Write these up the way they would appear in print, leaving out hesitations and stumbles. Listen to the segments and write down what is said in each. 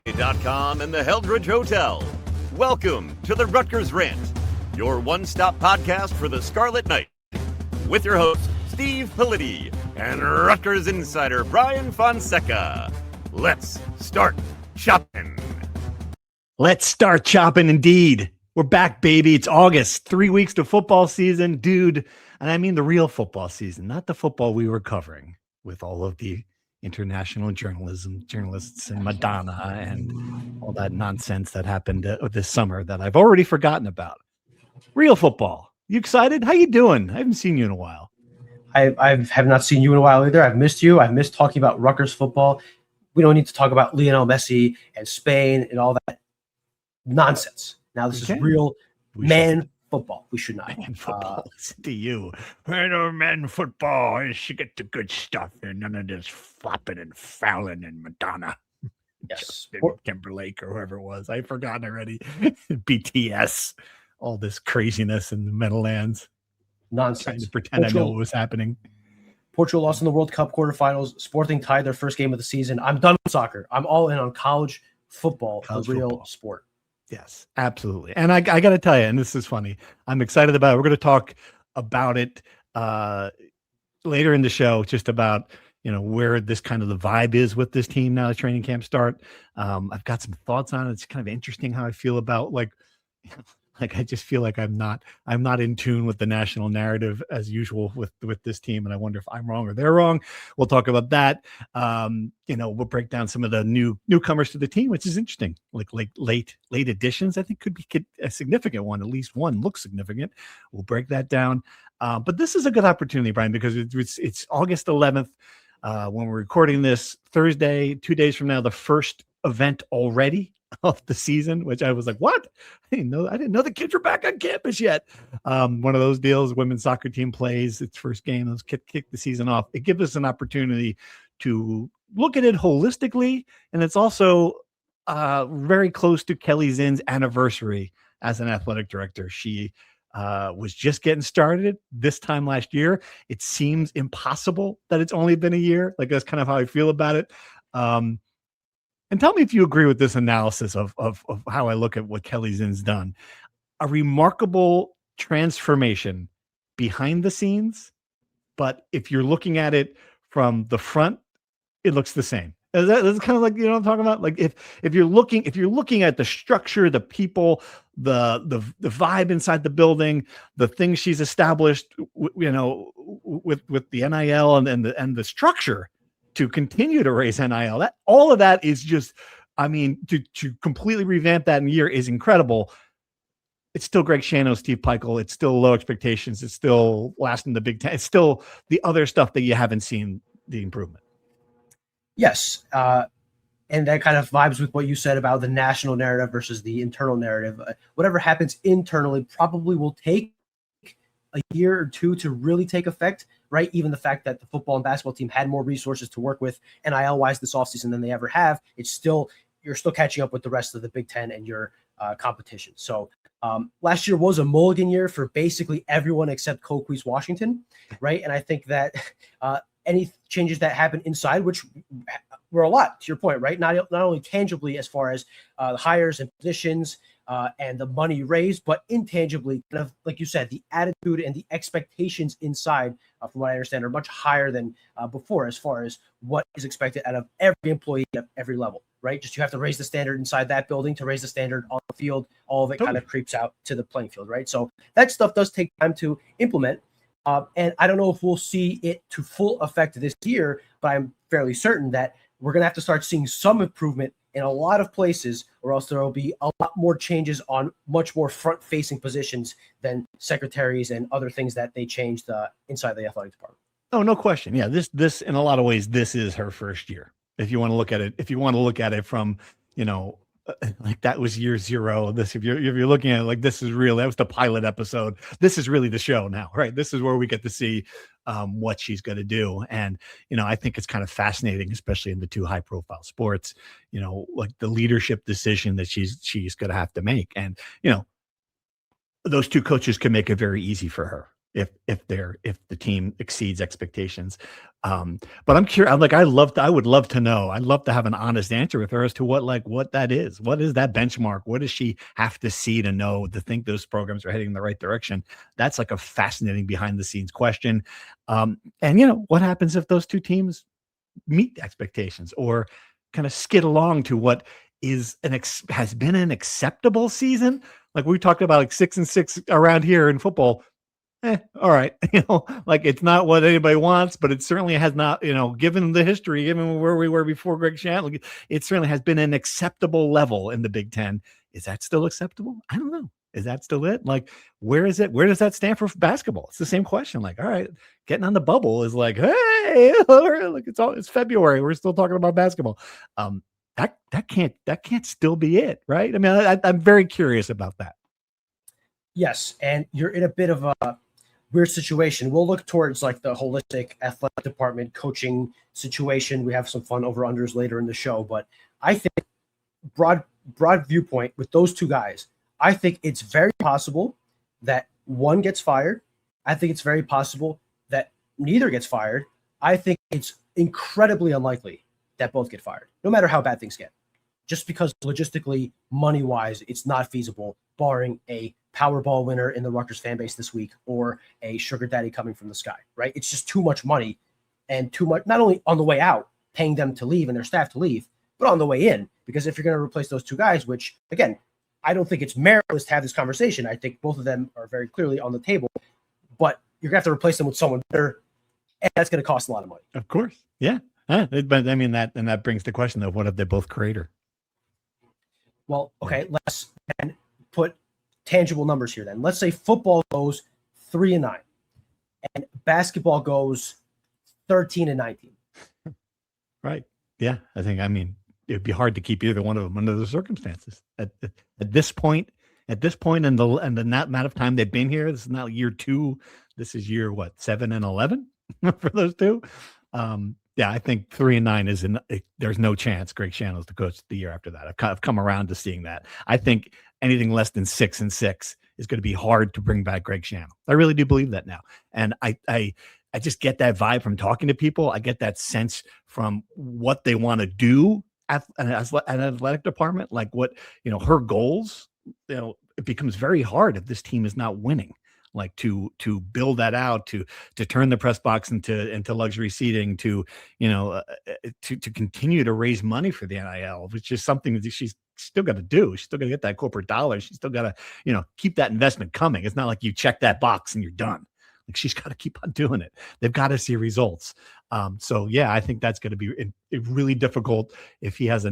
KeliZinn.com and the Heldridge Hotel. Welcome to the Rutgers Rant, your one-stop podcast for the Scarlet Knight, with your hosts Steve Politi and Rutgers insider Brian Fonseca. Let's start shopping. Let's start chopping indeed. We're back, baby. It's August, 3 weeks to football season, dude. And I mean the real football season, not the football we were covering with all of the international journalists and Madonna and all that nonsense that happened this summer that I've already forgotten about. Real football. You excited? How you doing? I haven't seen you in a while. I have not seen you in a while either. I've missed you. I've missed talking about Rutgers football. We don't need to talk about Lionel Messi and Spain and all that nonsense. Now this is real man football. We should not. Man football. Listen to you. Men football. You should get the good stuff and none of this flopping and fouling and Madonna. Yes. Timberlake or whoever it was. I've forgotten already. BTS. All this craziness in the Meadowlands. Nonsense. Trying to pretend I know what was happening. Portugal lost in the World Cup quarterfinals. Sporting tied their first game of the season. I'm done with soccer. I'm all in on college football, the real sport. Yes, absolutely. And I got to tell you, and this is funny, I'm excited about it. We're going to talk about it later in the show, just about, where this kind of the vibe is with this team now that training camp start. I've got some thoughts on it. It's kind of interesting how I feel about like I just feel like I'm not in tune with the national narrative as usual with this team. And I wonder if I'm wrong or they're wrong. We'll talk about that. We'll break down some of the newcomers to the team, which is interesting. Like late additions, I think could be a significant one. At least one looks significant. We'll break that down. But this is a good opportunity, Brian, because it's August 11th when we're recording this Thursday, 2 days from now, the first event already of the season, which I was like, what? I didn't know the kids were back on campus yet. One of those deals, women's soccer team plays its first game. Let's kick the season off. It gives us an opportunity to look at it holistically. And it's also very close to Keli Zinn's anniversary as an athletic director. She was just getting started this time last year. It seems impossible that it's only been a year. Like, that's kind of how I feel about it. And tell me if you agree with this analysis of how I look at what Keli Zinn's done. A remarkable transformation behind the scenes, but if you're looking at it from the front, it looks the same. That's kind of like, what I'm talking about? Like if you're looking at the structure, the people, the vibe inside the building, the things she's established, with the NIL and the structure to continue to raise NIL, that all of that is just, to completely revamp that in a year is incredible. It's still Greg Schiano, Steve Peichel. It's still low expectations. It's still last in the Big Ten. It's still the other stuff that you haven't seen the improvement. Yes. And that kind of vibes with what you said about the national narrative versus the internal narrative. Whatever happens internally probably will take a year or two to really take effect, right? Even the fact that the football and basketball team had more resources to work with NIL-wise this offseason than they ever have, you're still catching up with the rest of the Big Ten and your competition. So last year was a mulligan year for basically everyone except Coquise Washington, right? And I think that any changes that happen inside, which were a lot, to your point, right? Not only tangibly as far as hires and positions, and the money raised, but intangibly, kind of like you said, the attitude and the expectations inside, from what I understand, are much higher than before as far as what is expected out of every employee at every level, right? Just you have to raise the standard inside that building to raise the standard on the field. All of it kind of creeps out to the playing field, right? So that stuff does take time to implement. And I don't know if we'll see it to full effect this year, but I'm fairly certain that we're going to have to start seeing some improvement in a lot of places, or else there will be a lot more changes on much more front-facing positions than secretaries and other things that they changed inside the athletic department. Oh, no question. Yeah, this in a lot of ways, this is her first year. If you want to look at it from, like that was year zero. This, if you're looking at it like this is real, that was the pilot episode. This is really the show now, right? This is where we get to see what she's going to do. And, I think it's kind of fascinating, especially in the two high profile sports, like the leadership decision that she's going to have to make. And, those two coaches can make it very easy for her. if the team exceeds expectations. But I'm curious. I would love to know. I'd love to have an honest answer with her as to what that is. What is that benchmark? What does she have to see to know to think those programs are heading in the right direction? That's like a fascinating behind the scenes question. And what happens if those two teams meet expectations or kind of skid along to what is has been an acceptable season? Like we talked about, like 6-6 around here in football. All right. Like it's not what anybody wants, but it certainly has not, given the history, given where we were before Greg Shannon, it certainly has been an acceptable level in the Big Ten. Is that still acceptable? I don't know. Is that still it? Like, where is it? Where does that stand for basketball? It's the same question. Like, all right, getting on the bubble is like, hey, look, it's February. We're still talking about basketball. That can't still be it, right? I mean, I'm very curious about that. Yes, and you're in a bit of a weird situation. We'll look towards like the holistic athletic department coaching situation. We have some fun over-unders later in the show, but I think broad viewpoint with those two guys, I think it's very possible that one gets fired. I think it's very possible that neither gets fired. I think it's incredibly unlikely that both get fired, no matter how bad things get, just because logistically, money-wise, it's not feasible, barring a Powerball winner in the Rutgers fan base this week or a sugar daddy coming from the sky, right? It's just too much money and too much, not only on the way out, paying them to leave and their staff to leave, but on the way in, because if you're going to replace those two guys, which again, I don't think it's meritless to have this conversation. I think both of them are very clearly on the table, but you're going to have to replace them with someone better, and that's going to cost a lot of money. Of course. Yeah. But I mean, that brings the question of what if they both creator? Well, okay, let's then put tangible numbers here then. Let's say football goes 3-9 and basketball goes 13-19. Right. Yeah. I mean, it'd be hard to keep either one of them under the circumstances at this point in the amount of time they've been here. This is not year 2. This is year 7 and 11 for those two. Yeah, I think 3-9 there's no chance Greg Shannon is the coach the year after that. I've come around to seeing that. I think anything less than 6-6 is going to be hard to bring back Greg Shannon. I really do believe that now. And I just get that vibe from talking to people. I get that sense from what they want to do at an athletic department, like what, her goals, it becomes very hard if this team is not winning. Like to build that out, to turn the press box into luxury seating, to continue to raise money for the NIL, which is something that she's still got to do. She's still got to get that corporate dollar. She's still got to, keep that investment coming. It's not like you check that box and you're done. Like she's got to keep on doing it. They've got to see results. So yeah, I think that's going to be really difficult if he has a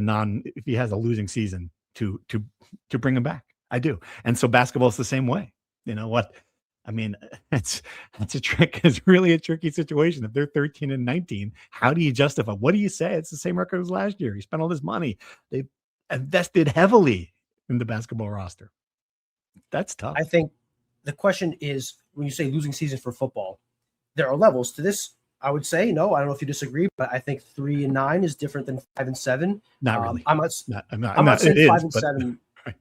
losing season to bring him back. I do. And so basketball is the same way. You know what? I mean, it's a trick. It's really a tricky situation. If they're 13-19, how do you justify? What do you say? It's the same record as last year. You spent all this money. They've invested heavily in the basketball roster. That's tough. I think the question is, when you say losing season for football, there are levels to this. I would say no. I don't know if you disagree, but I think 3-9 is different than 5-7. Not really. I'm not saying 5-7. Right.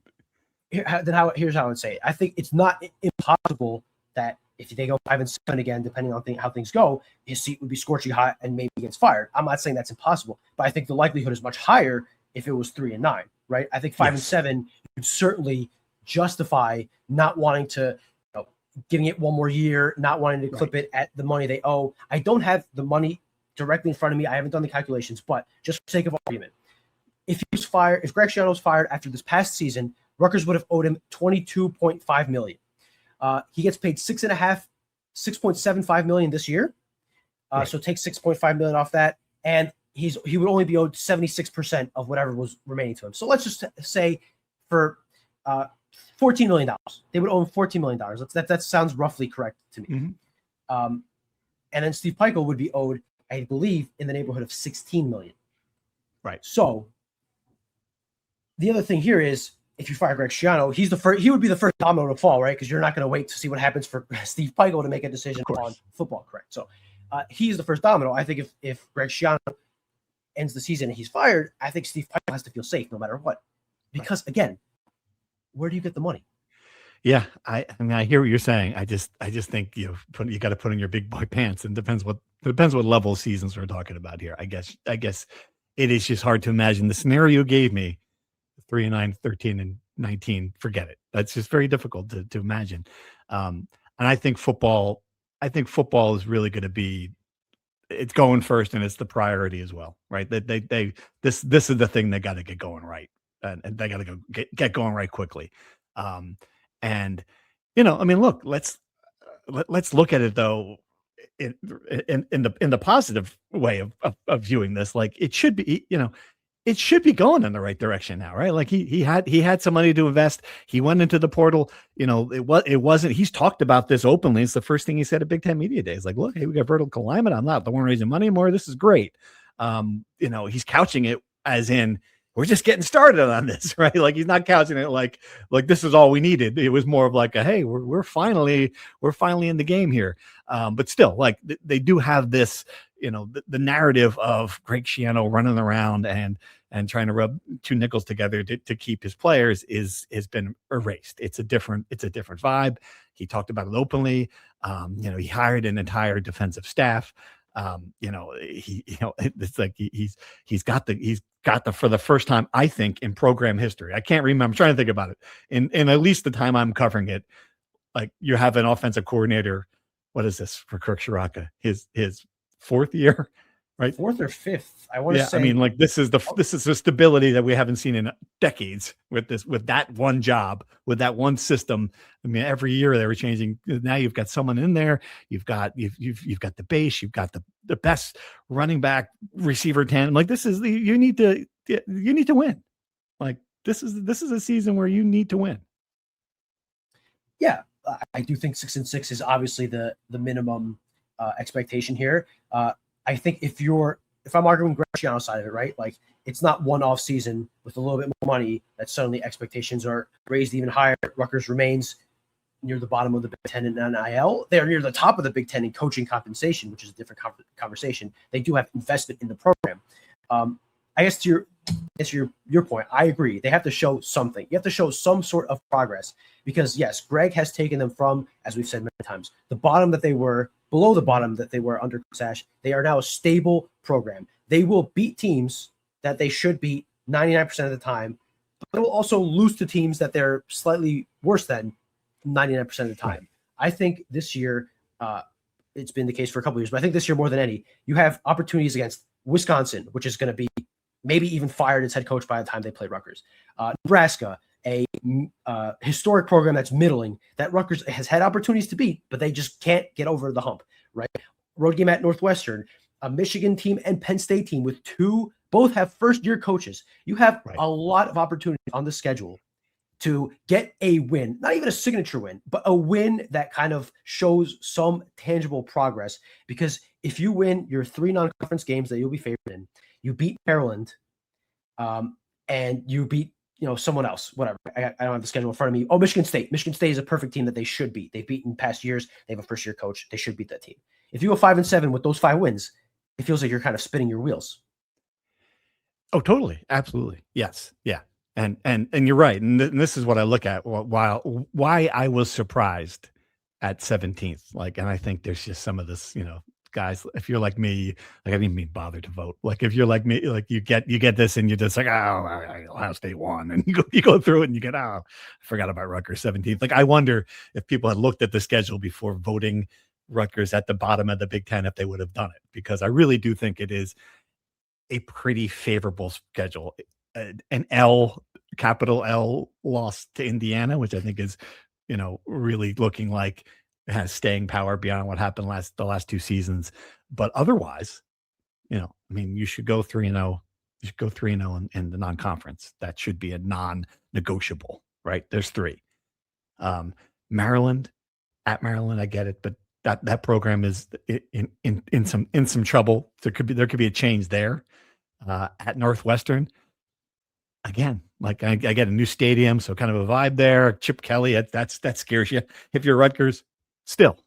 Here's how I would say it. I think it's not impossible that if they go 5-7 again, depending on how things go, his seat would be scorching hot and maybe he gets fired. I'm not saying that's impossible, but I think the likelihood is much higher if it was 3-9, right? I think 5-7 would certainly justify not wanting to, giving it one more year, not wanting to clip it at the money they owe. I don't have the money directly in front of me. I haven't done the calculations, but just for sake of argument, if Greg Schiano was fired after this past season, Rutgers would have owed him $22.5 million. He gets paid $6.75 million this year. So take $6.5 million off that, and he would only be owed 76% of whatever was remaining to him. So let's just say for $14 million, they would owe him $14 million. That sounds roughly correct to me. Mm-hmm. And then Steve Pikiell would be owed, I believe, in the neighborhood of $16 million. Right. So the other thing here is, if you fire Greg Schiano, he would be the first domino to fall, right? Because you're not going to wait to see what happens for Steve Pikiell to make a decision on football, correct? So he's the first domino. I think if Greg Schiano ends the season and he's fired, I think Steve Pikiell has to feel safe no matter what. Because again, where do you get the money? Yeah, I mean, I hear what you're saying. I just think you got to put on your big boy pants, and depends what level of seasons we're talking about here. I guess it is just hard to imagine the scenario you gave me, 3-9, 13-19. Forget it. That's just very difficult to imagine. And I think football is really going to be, it's going first, and it's the priority as well, right? This is the thing they got to get going right, and they got to get going right quickly. Um, and I mean, look, let's look at it though in in the positive way of viewing this. Like it should be, it should be going in the right direction now, right? Like he had some money to invest. He went into the portal. It wasn't. He's talked about this openly. It's the first thing he said at Big Ten Media Days. Like, look, hey, we got vertical alignment. I'm not the one raising money anymore. This is great. He's couching it as in, we're just getting started on this, right? Like he's not couching it like this is all we needed. It was more of like a, hey, we're finally in the game here. But still, like they do have this, the narrative of Greg Schiano running around and trying to rub two nickels together to keep his players has been erased. It's a different vibe. He talked about it openly. He hired an entire defensive staff. It's like he's got the for the first time, I think, in program history. I can't remember. I'm trying to think about it. In at least the time I'm covering it, like you have an offensive coordinator. What is this for Kirk Shiraka? His fourth year, right? Fourth or fifth, I want to say. I mean, like this is the stability that we haven't seen in decades with that one job, with that one system. I mean, every year they were changing. Now you've got someone in there. You've got the base. You've got the best running back receiver tandem. Like this is you need to win. Like this is a season where you need to win. Yeah, I do think 6-6 is obviously the minimum expectation here. I think if I'm arguing Greg Schiano's side of it, right? Like it's not one off season with a little bit more money that suddenly expectations are raised even higher. Rutgers remains near the bottom of the Big Ten in NIL. They're near the top of the Big Ten in coaching compensation, which is a different conversation. They do have investment in the program. I guess to your point, I agree. They have to show something. You have to show some sort of progress because yes, Greg has taken them from, as we've said many times, the bottom that they were, below the bottom that they were under Sash. They are now a stable program. They will beat teams that they should beat 99% of the time, but they will also lose to teams that they're slightly worse than 99% of the time. Right. I think this year, it's been the case for a couple of years, but I think this year more than any, you have opportunities against Wisconsin, which is going to be maybe even fired its head coach by the time they play Rutgers. Nebraska, a historic program that's middling, that Rutgers has had opportunities to beat, but they just can't get over the hump, right? Road game at Northwestern, a Michigan team and Penn State team with both have first-year coaches. You have a lot of opportunity on the schedule to get a win, not even a signature win, but a win that kind of shows some tangible progress. Because if you win your 3 non-conference games that you'll be favored in, you beat Maryland, and you beat someone else, whatever. I don't have the schedule in front of me. Oh, Michigan State. Michigan State is a perfect team that they should beat. They've beaten past years. They have a first-year coach. They should beat that team. If you go 5-7 with those 5 wins, it feels like you're kind of spinning your wheels. Oh, totally. Absolutely. Yes. Yeah. And you're right. And this is what I look at why I was surprised at 17th. Like, and I think there's just some of this, guys, if you're like me, like I didn't even bother to vote. Like if you're like me, like you get this and you're just like, Ohio State won, and you go through it and you get, I forgot about Rutgers 17th. Like I wonder if people had looked at the schedule before voting Rutgers at the bottom of the Big Ten, if they would have done it, because I really do think it is a pretty favorable schedule. An capital L loss to Indiana, which I think is, really looking like it has staying power beyond what happened the last 2 seasons. But otherwise, I mean, you should go 3-0. You should go 3-0 in the non-conference. That should be a non-negotiable, right? There's 3. Maryland, at Maryland, I get it, but that program is in some trouble. There could be a change there. At Northwestern, again, like I get a new stadium, so kind of a vibe there. Chip Kelly, that scares you. If you're Rutgers, still,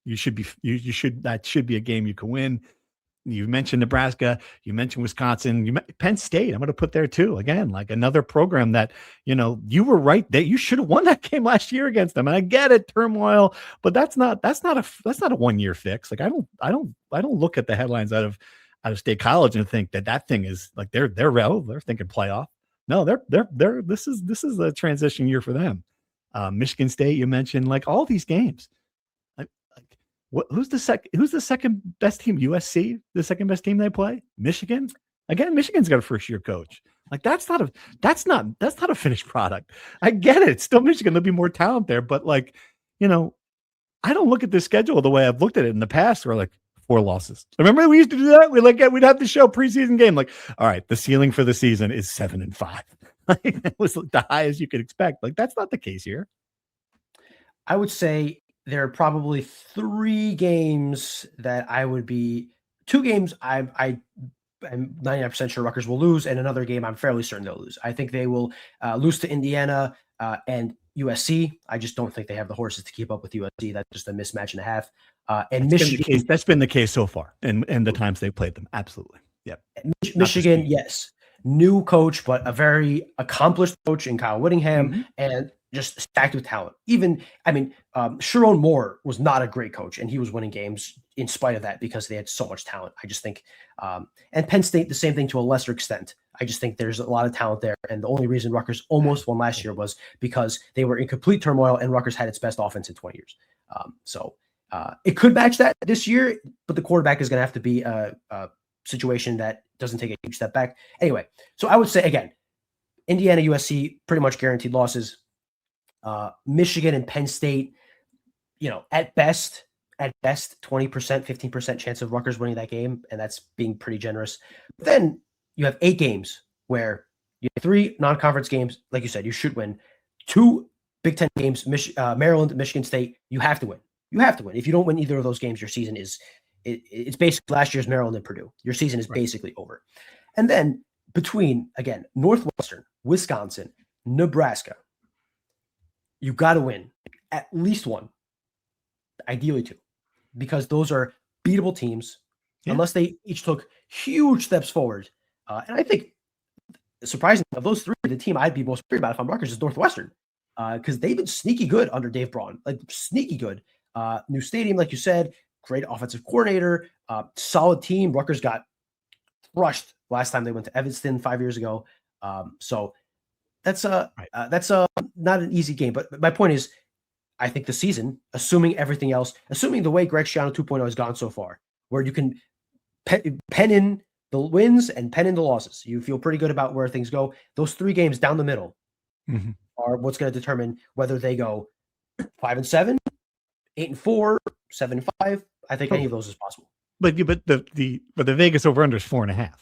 that should be a game you can win. You mentioned Nebraska, you mentioned Wisconsin, Penn State. I'm going to put there too. Again, like another program that, you were right that you should have won that game last year against them. And I get it, turmoil, but that's not a 1 year fix. Like I don't look at the headlines out of State College and think that thing is like they're thinking playoff. No, this is a transition year for them. Michigan State, you mentioned, like all these games. Who's the second best team? USC, the second best team they play. Michigan, again. Michigan's got a first year coach. Like that's not a finished product. I get it. It's still Michigan. There'll be more talent there, but like, I don't look at the schedule the way I've looked at it in the past. Where like 4 losses. Remember we used to do that. We'd have the show preseason game. Like, all right, the ceiling for the season is 7-5. Like, it was the highest you could expect. Like that's not the case here. I would say there are probably 3 games that I would be 2 games I'm 99% sure Rutgers will lose, and another game I'm fairly certain they'll lose. I think they will lose to Indiana and USC. I just don't think they have the horses to keep up with USC. That's just a mismatch and a half. And Michigan, that's been the case so far, and the times they played them. Absolutely, yep. Michigan, yes, new coach, but a very accomplished coach in Kyle Whittingham, and just stacked with talent. Sharon Moore was not a great coach, and he was winning games in spite of that because they had so much talent. I just think, and Penn State, the same thing to a lesser extent. I just think there's a lot of talent there, and the only reason Rutgers almost won last year was because they were in complete turmoil, and Rutgers had its best offense in 20 years. It could match that this year, but the quarterback is going to have to be a situation that doesn't take a huge step back. Anyway, so I would say, again, Indiana, USC, pretty much guaranteed losses. Michigan and Penn State, at best, 20%, 15% chance of Rutgers winning that game, and that's being pretty generous. But then you have 8 games where you have 3 non-conference games. Like you said, you should win. 2 Big Ten games, Maryland, Michigan State, you have to win. You have to win. If you don't win either of those games, your season it's basically last year's Maryland and Purdue. Your season is basically over. And then between, again, Northwestern, Wisconsin, Nebraska, you got to win at least 1, ideally 2, because those are beatable teams, unless they each took huge steps forward. And I think, surprisingly, of those 3, the team I'd be most worried about if I'm Rutgers is Northwestern, because they've been sneaky good under Dave Braun, like sneaky good. New stadium, like you said, great offensive coordinator, solid team. Rutgers got crushed last time they went to Evanston 5 years ago. So that's not an easy game. But my point is, I think the season, assuming everything else, assuming the way Greg Schiano 2.0 has gone so far, where you can pen in the wins and pen in the losses, you feel pretty good about where things go. Those 3 games down the middle are what's going to determine whether they go 5-7, 8-4, 7-5. I think any of those is possible. But the Vegas over under is 4.5,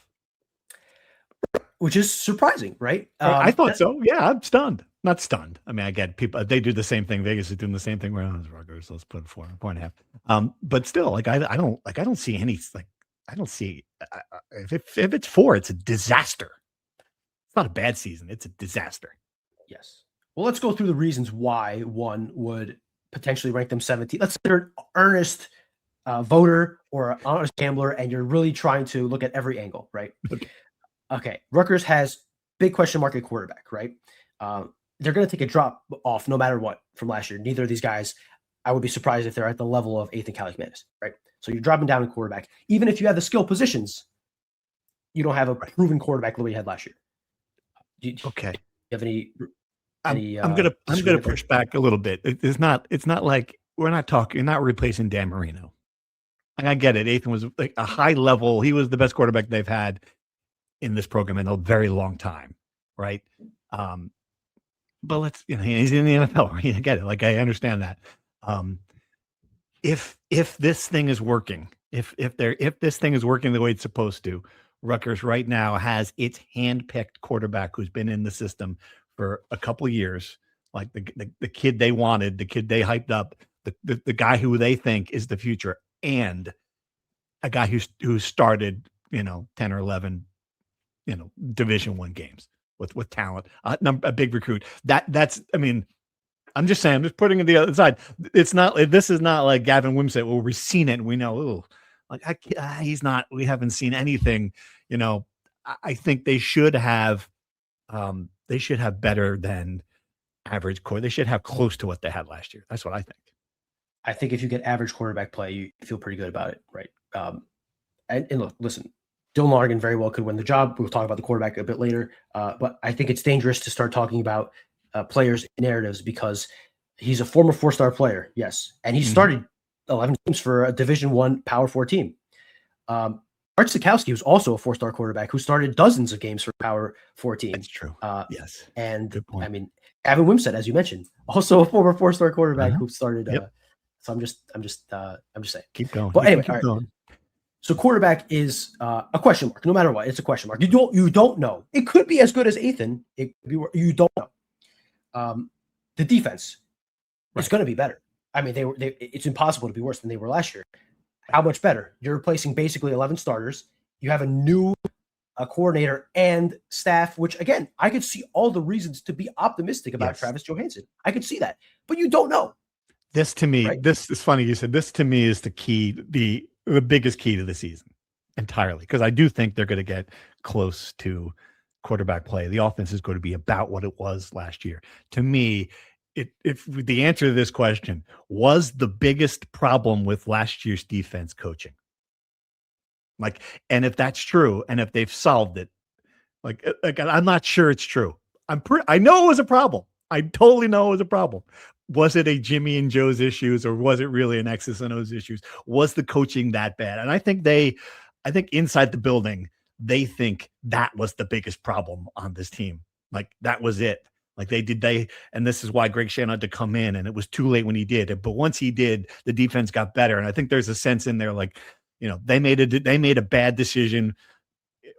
which is surprising, right? I thought so. Yeah, I'm stunned. Not stunned. I mean, I get people; they do the same thing. Vegas is doing the same thing. Where Rutgers, let's put 4.5. But still, I don't see any. I don't see if it's 4, it's a disaster. It's not a bad season. It's a disaster. Yes. Well, let's go through the reasons why one would potentially rank them 17. Let's say you're an earnest voter or an honest gambler, and you're really trying to look at every angle, right? Okay. Rutgers has big question mark at quarterback, right? They're going to take a drop off no matter what from last year. Neither of these guys, I would be surprised if they're at the level of 8th and Cali Manis, right? So you're dropping down in quarterback. Even if you have the skill positions, you don't have a proven quarterback the way you had last year. Do you have any? I'm gonna push back a little bit. It's not like we're not replacing Dan Marino. And I get it. Ethan was like a high level. He was the best quarterback they've had in this program in a very long time, right? But he's in the NFL, right? I get it. Like I understand that. If this thing is working, if this thing is working the way it's supposed to, Rutgers right now has its hand-picked quarterback who's been in the system for a couple of years, like the kid they wanted, the kid they hyped up, the guy who they think is the future, and a guy who started 10 or 11 Division I games with talent, a big recruit. That's I'm just saying, I'm just putting it the other side. This is not like Gavin Wimsatt where we've seen it and we know, Like he's not. We haven't seen anything. I think they should have. They should have better than average core. They should have close to what they had last year. That's what I think. I think if you get average quarterback play, you feel pretty good about it, right? And look, listen, Dylan Larkin very well could win the job. We'll talk about the quarterback a bit later, but I think it's dangerous to start talking about players' narratives because he's a former 4-star player, yes, and he started 11 games for a Division I Power 4 team. Art Sikowski was also a 4-star quarterback who started dozens of games for Power 4 teams. That's true. Yes, and good point. I mean, Gavin Wimsatt, as you mentioned, also a former 4-star quarterback who started. So I'm just saying. Keep going. But anyway, keep going. So quarterback is a question mark. No matter what, it's a question mark. You don't know. It could be as good as Ethan. It could be. You don't know. The defense is going to be better. I mean, it's impossible to be worse than they were last year. How much better? You're replacing basically 11 starters. You have a new coordinator and staff, which again, I could see all the reasons to be optimistic about Travis Johansson. I could see that, but you don't know. This to me, this is funny. You said this to me is the key, the biggest key to the season entirely, because I do think they're going to get close to quarterback play. The offense is going to be about what it was last year. To me, if the answer to this question was the biggest problem with last year's defense coaching, and if that's true, and if they've solved it, I'm not sure it's true. I know it was a problem. I totally know it was a problem. Was it a Jimmy and Joe's issues, or was it really an X's and O's issues? Was the coaching that bad? And I think inside the building, they think that was the biggest problem on this team. That was it. And this is why Greg Shannon had to come in, and it was too late when he did. But once he did, the defense got better. And I think there's a sense in there, they made a bad decision.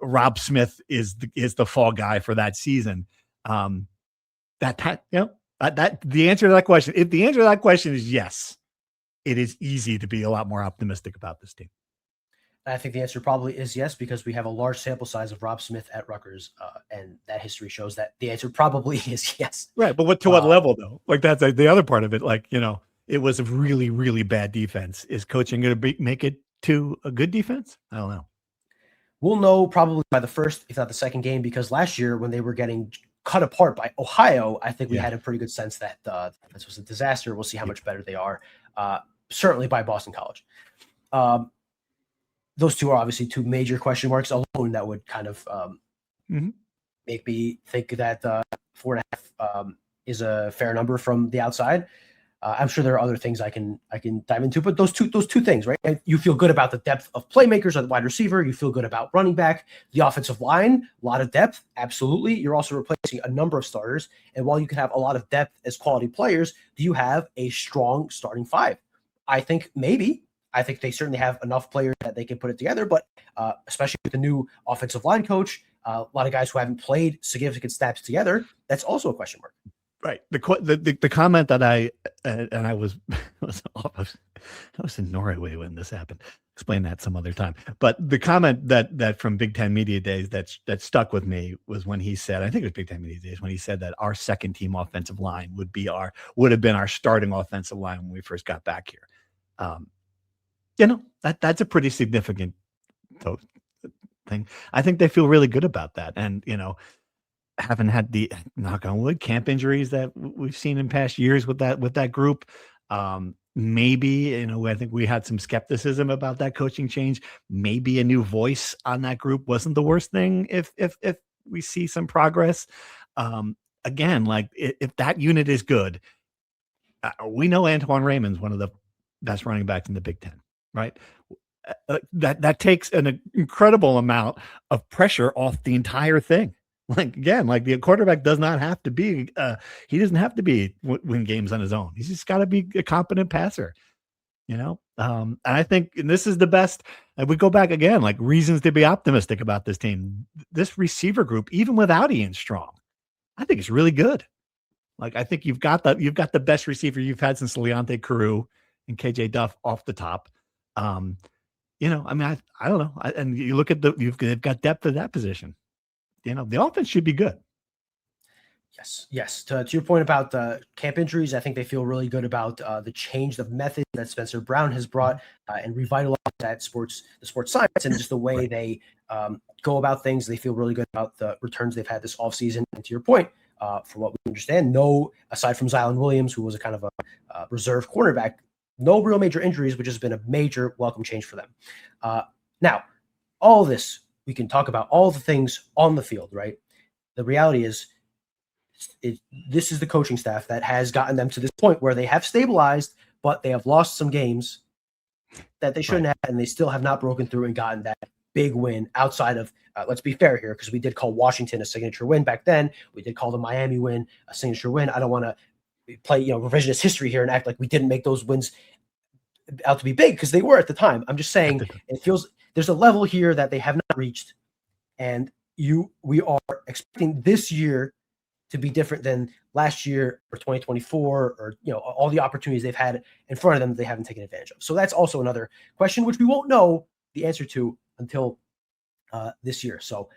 Rob Smith is the fall guy for that season. The answer to that question, if the answer to that question is yes, it is easy to be a lot more optimistic about this team. I think the answer probably is yes, because we have a large sample size of Rob Smith at Rutgers, and that history shows that the answer probably is yes. Right, but what level though? That's the other part of it. It was a really, really bad defense. Is coaching going to make it to a good defense? I don't know. We'll know probably by the first, if not the second game, because last year when they were getting cut apart by Ohio, I think we had a pretty good sense that this was a disaster. We'll see how much better they are. Certainly by Boston College. Those two are obviously two major question marks alone that would kind of make me think that 4.5 is a fair number from the outside. I'm sure there are other things I can dive into, but those two things, right? And you feel good about the depth of playmakers at the wide receiver. You feel good about running back, the offensive line, a lot of depth. Absolutely. You're also replacing a number of starters. And while you can have a lot of depth as quality players, do you have a strong starting five? I think maybe. I think they certainly have enough players that they can put it together, but especially with the new offensive line coach, a lot of guys who haven't played significant snaps together, that's also a question mark. Right. The comment that I was in Norway when this happened. Explain that some other time. But the comment that from Big Ten Media Days that stuck with me was when he said, I think it was Big Ten Media Days, when he said that our second team offensive line would have been our starting offensive line when we first got back here. That's a pretty significant thing. I think they feel really good about that, and haven't had the, knock on wood, camp injuries that we've seen in past years with that group. Maybe, I think we had some skepticism about that coaching change. Maybe a new voice on that group wasn't the worst thing if we see some progress. Again, if that unit is good, we know Antoine Raymond's one of the best running backs in the Big Ten, right? That takes an incredible amount of pressure off the entire thing. The quarterback does not have to be, he doesn't have to win games on his own. He's just got to be a competent passer, and I think this is the best. And we go back again, reasons to be optimistic about this team. This receiver group, even without Ian Strong, I think it's really good. I think you've got the best receiver you've had since Leonte Carew and KJ Duff off the top. I don't know. And you look at they've got depth at that position. The offense should be good. Yes. To your point about camp injuries, I think they feel really good about the change of method that Spencer Brown has brought and revitalized the sports science and just the way they go about things. They feel really good about the returns they've had this offseason. And to your point, from what we understand, no, aside from Zylan Williams, who was a kind of a reserve cornerback, no real major injuries, which has been a major welcome change for them. Now, all this, we can talk about all the things on the field, right? The reality is, this is the coaching staff that has gotten them to this point where they have stabilized, but they have lost some games that they shouldn't have, and they still have not broken through and gotten that big win outside of, let's be fair here, because we did call Washington a signature win back then. We did call the Miami win a signature win. I don't want to play, revisionist history here and act like we didn't make those wins out to be big, because they were at the time. I'm just saying it feels there's a level here that they have not reached, and we are expecting this year to be different than last year or 2024 or, all the opportunities they've had in front of them that they haven't taken advantage of. So that's also another question, which we won't know the answer to until this year. So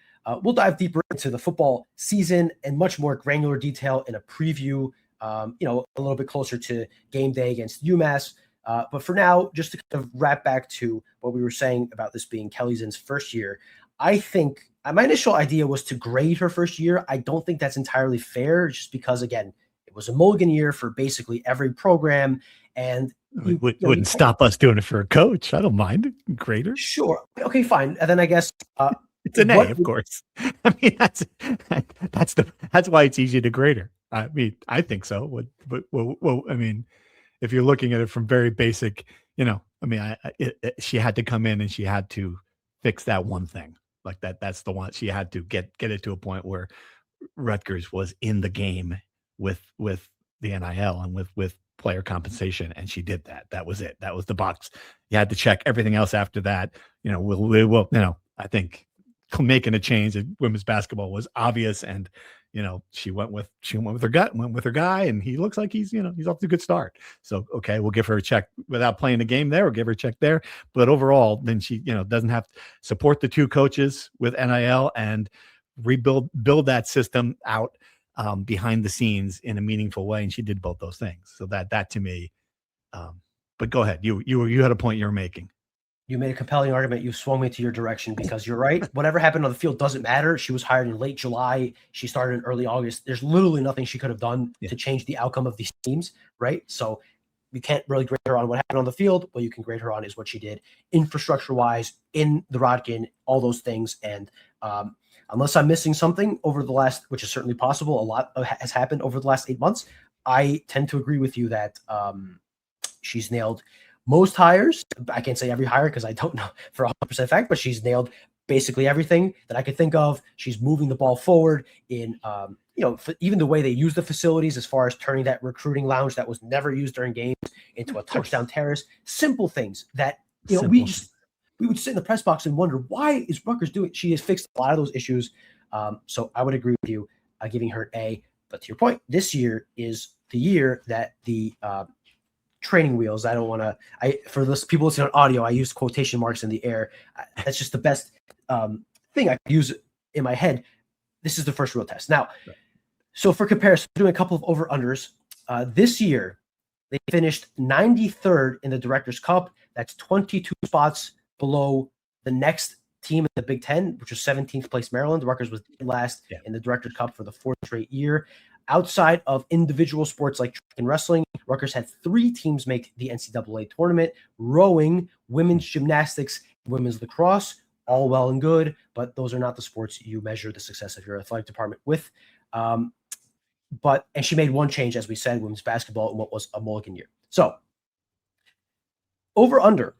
we'll dive deeper into the football season and much more granular detail in a preview, a little bit closer to game day against UMass. But for now, just to kind of wrap back to what we were saying about this being Keli Zinn's first year, I think my initial idea was to grade her first year. I don't think that's entirely fair, just because, again, it was a mulligan year for basically every program. And it wouldn't stop us doing it for a coach. I don't mind. Grader. Sure. Okay, fine. And then I guess it's an A, of course. I mean, that's why it's easy to grade her. I mean, I think so. But I mean, if you're looking at it from very basic, she had to come in and she had to fix that one thing. Like that's the one she had to get it to a point where Rutgers was in the game with the NIL and with player compensation, and she did that. That was it. That was the box. You had to check everything else after that. I think making a change in women's basketball was obvious, and she went with her gut, went with her guy, and he looks like he's off to a good start. So, okay, we'll give her a check without playing the game there. We'll give her a check there. But overall, then she, doesn't have to support the two coaches with NIL and build that system out behind the scenes in a meaningful way. And she did both those things. So that to me, but go ahead. You had a point you were making. You made a compelling argument. You swung me to your direction, because you're right. Whatever happened on the field doesn't matter. She was hired in late July. She started in early August. There's literally nothing she could have done to change the outcome of these teams, right? So you can't really grade her on what happened on the field. What you can grade her on is what she did infrastructure-wise in the Rodkin, all those things. And unless I'm missing something over the last, which is certainly possible, a lot has happened over the last 8 months. I tend to agree with you that she's nailed most hires. I can't say every hire because I don't know for 100% fact, but she's nailed basically everything that I could think of. She's moving the ball forward in, even the way they use the facilities, as far as turning that recruiting lounge that was never used during games into a touchdown terrace. Simple things that, we would sit in the press box and wonder, why is Rutgers doing it? She has fixed a lot of those issues. So I would agree with you, giving her an A. But to your point, this year is the year that the training wheels. I don't want to. For those people listening on audio, I use quotation marks in the air. That's just the best thing I can use in my head. This is the first real test. Now, so for comparison, doing a couple of over-unders. This year, they finished 93rd in the Directors' Cup. That's 22 spots below the next team in the Big Ten, which was 17th place Maryland. Rutgers was last in the Directors' Cup for the fourth straight year. Outside of individual sports like track and wrestling, Rutgers had 3 teams make the NCAA tournament: rowing, women's gymnastics, women's lacrosse. All well and good, but those are not the sports you measure the success of your athletic department with. And she made one change, as we said, women's basketball, in what was a mulligan year. So over under,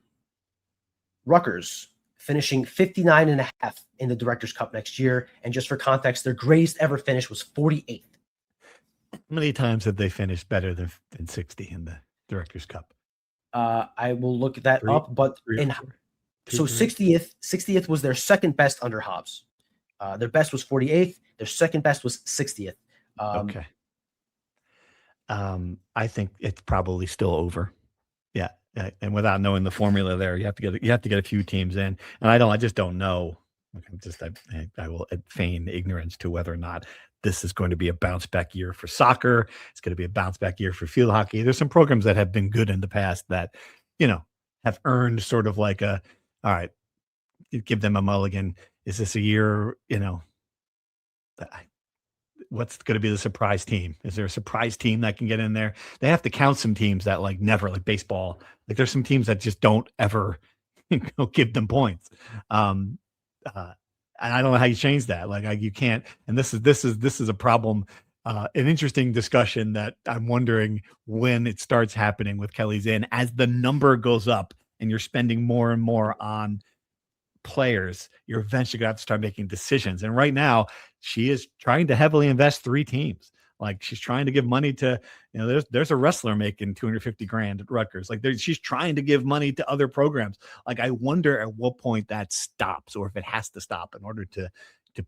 Rutgers finishing 59.5 in the Directors' Cup next year. And just for context, their greatest ever finish was 48th. How many times have they finished better than 60 in the Directors' Cup? I will look that up, but so 60th was their second best under Hobbs. Their best was 48th. Their second best was 60th. Okay. I think it's probably still over. Yeah. And without knowing the formula there, you have to get a few teams in. And I just don't know. I will feign ignorance to whether or not this is going to be a bounce back year for soccer. It's going to be a bounce back year for field hockey. There's some programs that have been good in the past that, have earned sort of like all right, you give them a mulligan. Is this a year, what's going to be the surprise team? Is there a surprise team that can get in there? They have to count some teams that like never, like baseball. Like there's some teams that just don't ever give them points. And I don't know how you change that. Like you can't. And this is a problem. An interesting discussion that I'm wondering when it starts happening with Keli Zinn as the number goes up and you're spending more and more on players, you're eventually going to have to start making decisions. And right now, she is trying to heavily invest 3 teams. Like she's trying to give money to, there's a wrestler making $250,000 at Rutgers. Like she's trying to give money to other programs. Like I wonder at what point that stops, or if it has to stop in order to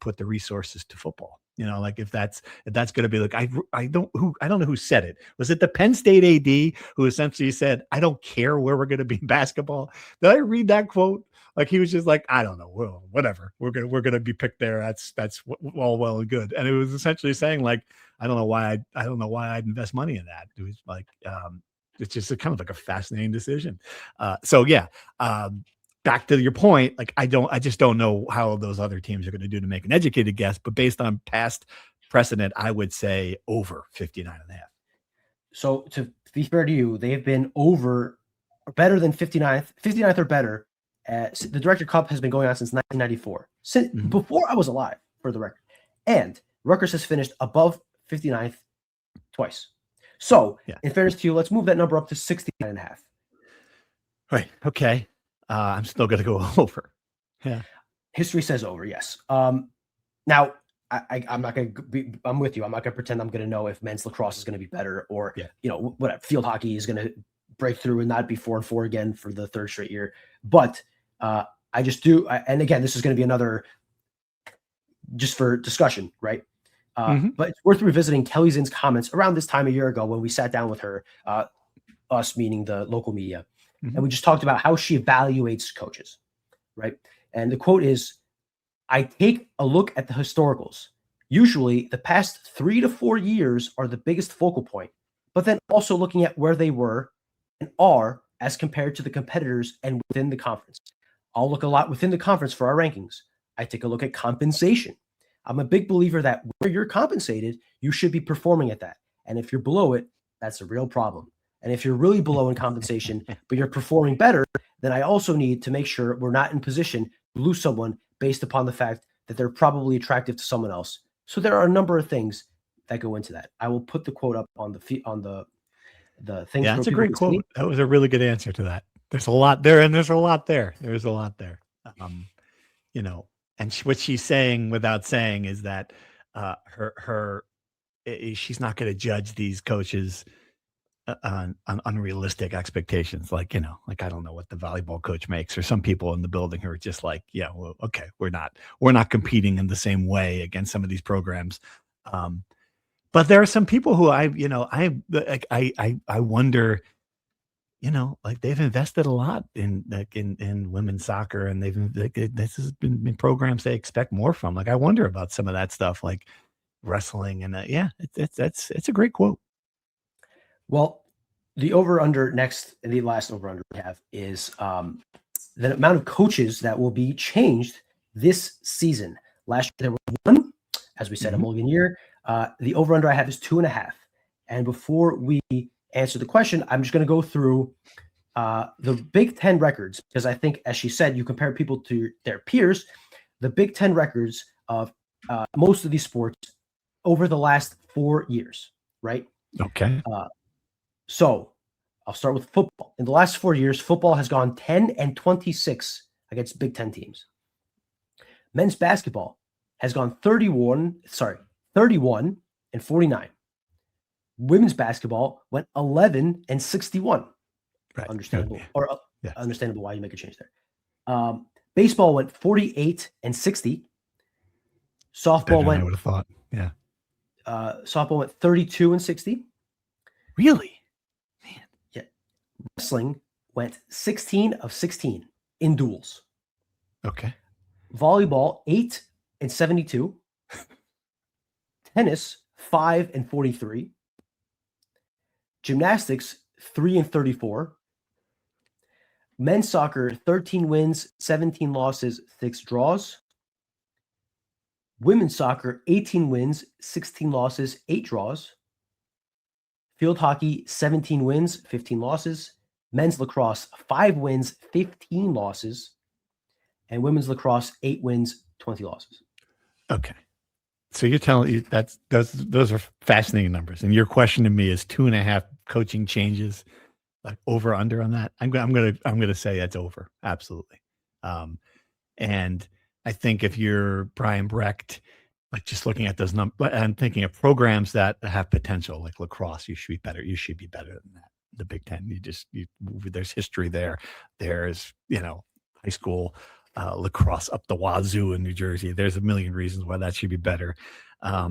put the resources to football. Like if that's going to be like, I don't know who said it. Was it the Penn State AD who essentially said, I don't care where we're going to be in basketball? Did I read that quote? Like he was just like, I don't know, well, whatever. We're gonna be picked there. That's all well and good. And it was essentially saying like, I don't know why I'd invest money in that. It was like, it's just kind of like a fascinating decision. Back to your point, like I just don't know how those other teams are going to do to make an educated guess. But based on past precedent, I would say over 59.5. So to be fair to you, they've been over or better than 59th or better. The Director Cup has been going on since 1994, before I was alive, for the record. And Rutgers has finished above 59th twice. So, in fairness to you, let's move that number up to 69.5. Right. Okay. I'm still going to go over. Yeah. History says over, yes. Now, I'm not going to be, I'm with you. I'm not going to pretend I'm going to know if men's lacrosse is going to be better or, whatever. Field hockey is going to break through and not be 4-4 again for the 3rd straight year. But I just do. And again, this is going to be another just for discussion, right? But it's worth revisiting Keli Zinn's comments around this time a year ago when we sat down with her, us meaning the local media. And we just talked about how she evaluates coaches, right? And the quote is, I take a look at the historicals. Usually the past 3 to 4 years are the biggest focal point, but then also looking at where they were and are as compared to the competitors and within the conference. I'll look a lot within the conference for our rankings. I take a look at compensation. I'm a big believer that where you're compensated, you should be performing at that. And if you're below it, that's a real problem. And if you're really below in compensation, but you're performing better, then I also need to make sure we're not in position to lose someone based upon the fact that they're probably attractive to someone else. So there are a number of things that go into that. I will put the quote up on the thing. Yeah, that's a great quote. That was a really good answer to that. There's a lot there, and there's a lot there. There's a lot there. And what she's saying without saying is that she's not going to judge these coaches on unrealistic expectations. Like, I don't know what the volleyball coach makes, or some people in the building who are just like, yeah, well, okay, we're not competing in the same way against some of these programs. But there are some people who I wonder, like they've invested a lot in women's soccer, and this has been programs they expect more from. Like I wonder about some of that stuff, like wrestling, and it's a great quote. Well, the over-under next, and the last over-under we have is the amount of coaches that will be changed this season. Last year there was 1, as we said, a mulligan year. The over-under I have is 2.5. And before we answer the question, I'm just going to go through the Big Ten records, because I think, as she said, you compare people to their peers. The Big Ten records of most of these sports over the last 4 years, right? Okay. So I'll start with football. In the last 4 years, football has gone 10-26 against Big Ten teams. Men's basketball has gone 31-49. Women's basketball went 11-61. Right. Understandable. Understandable why you make a change there. Baseball went 48-60. Softball went. I would have thought. Yeah. Softball went 32-60. Really? Man. Yeah. Wrestling went 16-16 in duels. Okay. Volleyball 8-72. Tennis, 5-43. Gymnastics, 3-34. Men's soccer, 13 wins, 17 losses, 6 draws. Women's soccer, 18 wins, 16 losses, 8 draws. Field hockey, 17 wins, 15 losses. Men's lacrosse, 5 wins, 15 losses. And women's lacrosse, 8 wins, 20 losses. Okay. So you're telling you those are fascinating numbers. And your question to me is 2.5 coaching changes, like over under on that. I'm gonna say that's over. Absolutely. And I think if you're Brian Brecht, like just looking at those numbers and thinking of programs that have potential, like lacrosse, you should be better. You should be better than that. The Big Ten, there's history there. There's, high school lacrosse up the wazoo in New Jersey. There's a million reasons why that should be better. I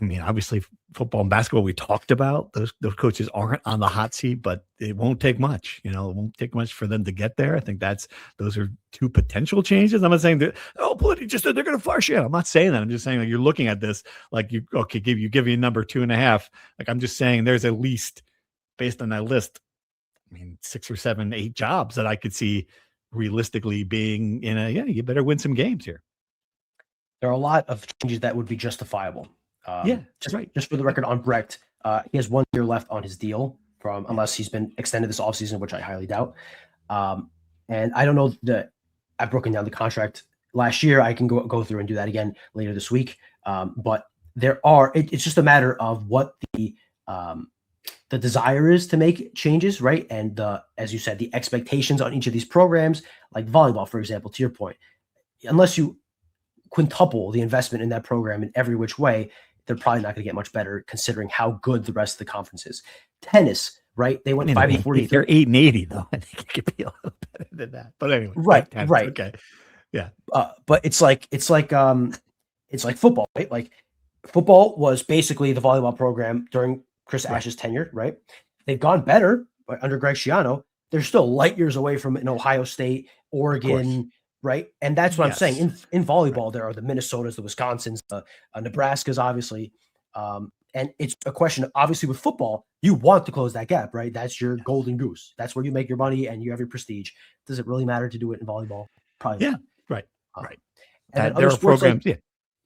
mean, obviously football and basketball, we talked about those coaches aren't on the hot seat, but it won't take much, it won't take much for them to get there. I think those are 2 potential changes. I'm not saying that, Politi just said they're going to fire shit. I'm not saying that. I'm just saying, like, you're looking at this, like, give you a number 2.5. Like, I'm just saying there's at least, based on that list, I mean, 6 or 7, 8 jobs that I could see realistically being you better win some games here. There are a lot of changes that would be justifiable. Just for the record on Brecht, he has 1 year left on his deal unless he's been extended this offseason, which I highly doubt. And I don't know that I've broken down the contract last year. I can go through and do that again later this week. But it's just a matter of what the desire is to make changes, right? And as you said, the expectations on each of these programs, like volleyball, for example, to your point, unless you quintuple the investment in that program in every which way, they're probably not going to get much better considering how good the rest of the conference is. Tennis, right? They went 5-43. They're 8-80 though. I think it could be a little better than that. But anyway, right. Okay, yeah. But it's like football, right? Like football was basically the volleyball program during Chris Ash's tenure, right? They've gone better under Greg Schiano. They're still light years away from an Ohio State, Oregon. Right. And that's what I'm saying. In volleyball, there are the Minnesotas, the Wisconsins, the Nebraskas, obviously. And it's a question of, obviously, with football, you want to close that gap, right? That's your golden goose. That's where you make your money and you have your prestige. Does it really matter to do it in volleyball? Probably not. Right. And there are programs.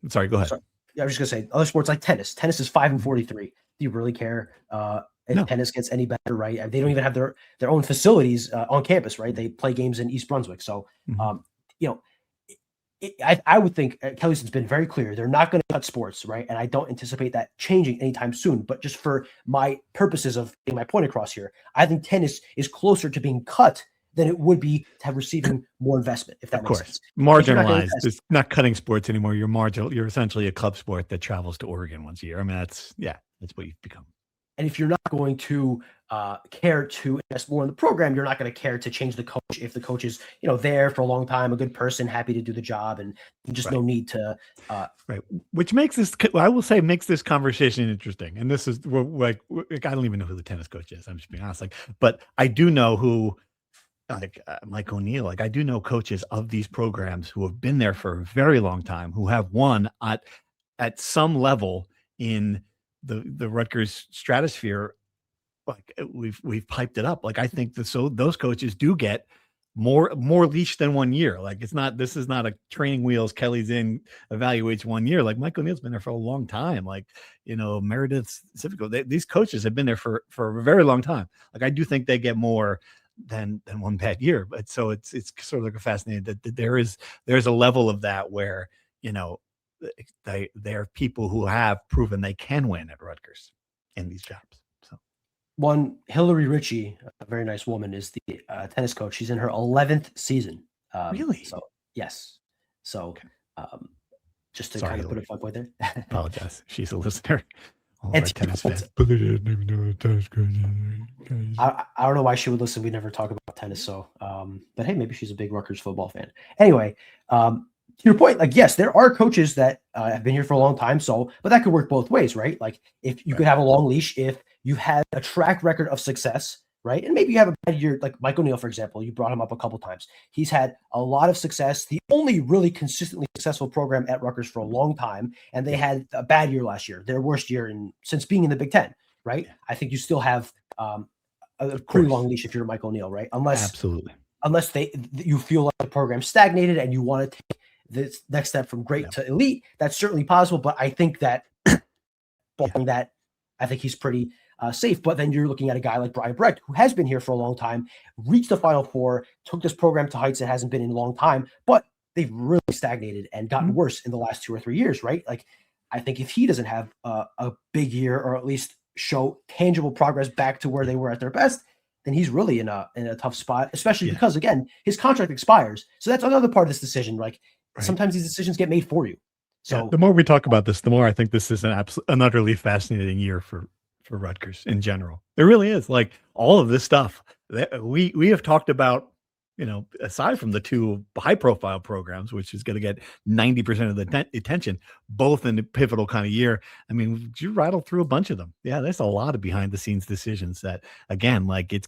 Sorry, go ahead. I was just going to say, other sports like tennis. Tennis is 5-43. Do you really care if tennis gets any better, right? They don't even have their own facilities on campus, right? They play games in East Brunswick. So, I would think Keli Zinn's been very clear. They're not going to cut sports, right? And I don't anticipate that changing anytime soon. But just for my purposes of getting my point across here, I think tennis is closer to being cut than it would be to have receiving more investment, if that makes sense. Marginalized. It's not cutting sports anymore. You're marginal. You're essentially a club sport that travels to Oregon once a year. I mean, that's what you've become. And if you're not going to care to invest more in the program, you're not going to care to change the coach if the coach is, there for a long time, a good person, happy to do the job, and just no need to. Which makes this conversation interesting. And this is like, I don't even know who the tennis coach is. I'm just being honest. But I do know who, Mike O'Neill. I do know coaches of these programs who have been there for a very long time, who have won at some level in the Rutgers stratosphere. Like we've piped it up. Like I think those coaches do get more leash than 1 year. Like this is not a training wheels. Keli Zinn evaluates 1 year. Like Mike O'Neill's been there for a long time. Like, Meredith Civico, these coaches have been there for a very long time. Like I do think they get more than 1 bad year. But so it's sort of like a fascinating that there's a level of that where, they're people who have proven they can win at Rutgers in these jobs. So one Hillary Ritchie, a very nice woman, is the tennis coach. She's in her 11th season. Really? So yes. So okay. Just to kind of put a fun point there. Apologize. She's a listener. And tennis fans. I don't know why she would listen. We never talk about tennis. So, but hey, maybe she's a big Rutgers football fan. Anyway, to your point, like, yes, there are coaches that have been here for a long time. So, but that could work both ways, right? Like if you could have a long leash, if you had a track record of success, right? And maybe you have a bad year, like Mike O'Neill, for example. You brought him up a couple times. He's had a lot of success. The only really consistently successful program at Rutgers for a long time, and they had a bad year last year, their worst year since being in the Big Ten, right? I think you still have a pretty long leash if you're Mike O'Neill, right? Unless you feel like the program's stagnated and you want to take the next step from great to elite, that's certainly possible. But I think that I think he's pretty safe. But then you're looking at a guy like Brian Brecht, who has been here for a long time, reached the Final Four, took this program to heights it hasn't been in a long time, but they've really stagnated and gotten worse in the last 2 or 3 years, right? Like, I think if he doesn't have a big year, or at least show tangible progress back to where they were at their best, then he's really in a tough spot, especially because, again, his contract expires. So that's another part of this decision. Like, sometimes these decisions get made for you. So the more we talk about this, the more I think this is an utterly fascinating year for Rutgers in general. It really is. Like, all of this stuff that we have talked about, aside from the two high profile programs, which is going to get 90% of the attention, both in a pivotal kind of year. I mean, you rattle through a bunch of them. Yeah, there's a lot of behind the scenes decisions that, again, like, it's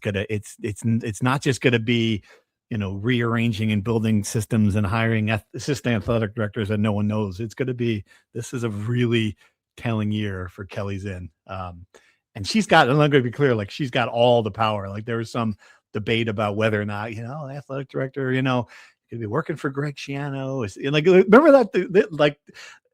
not just going to be, rearranging and building systems and hiring assistant athletic directors that no one knows. It's going to be, this is a really telling year for Keli Zinn. And she's got, and I'm going to be clear, like, she's got all the power. Like, there was some debate about whether or not, the athletic director, could be working for Greg Schiano. Like, remember that, like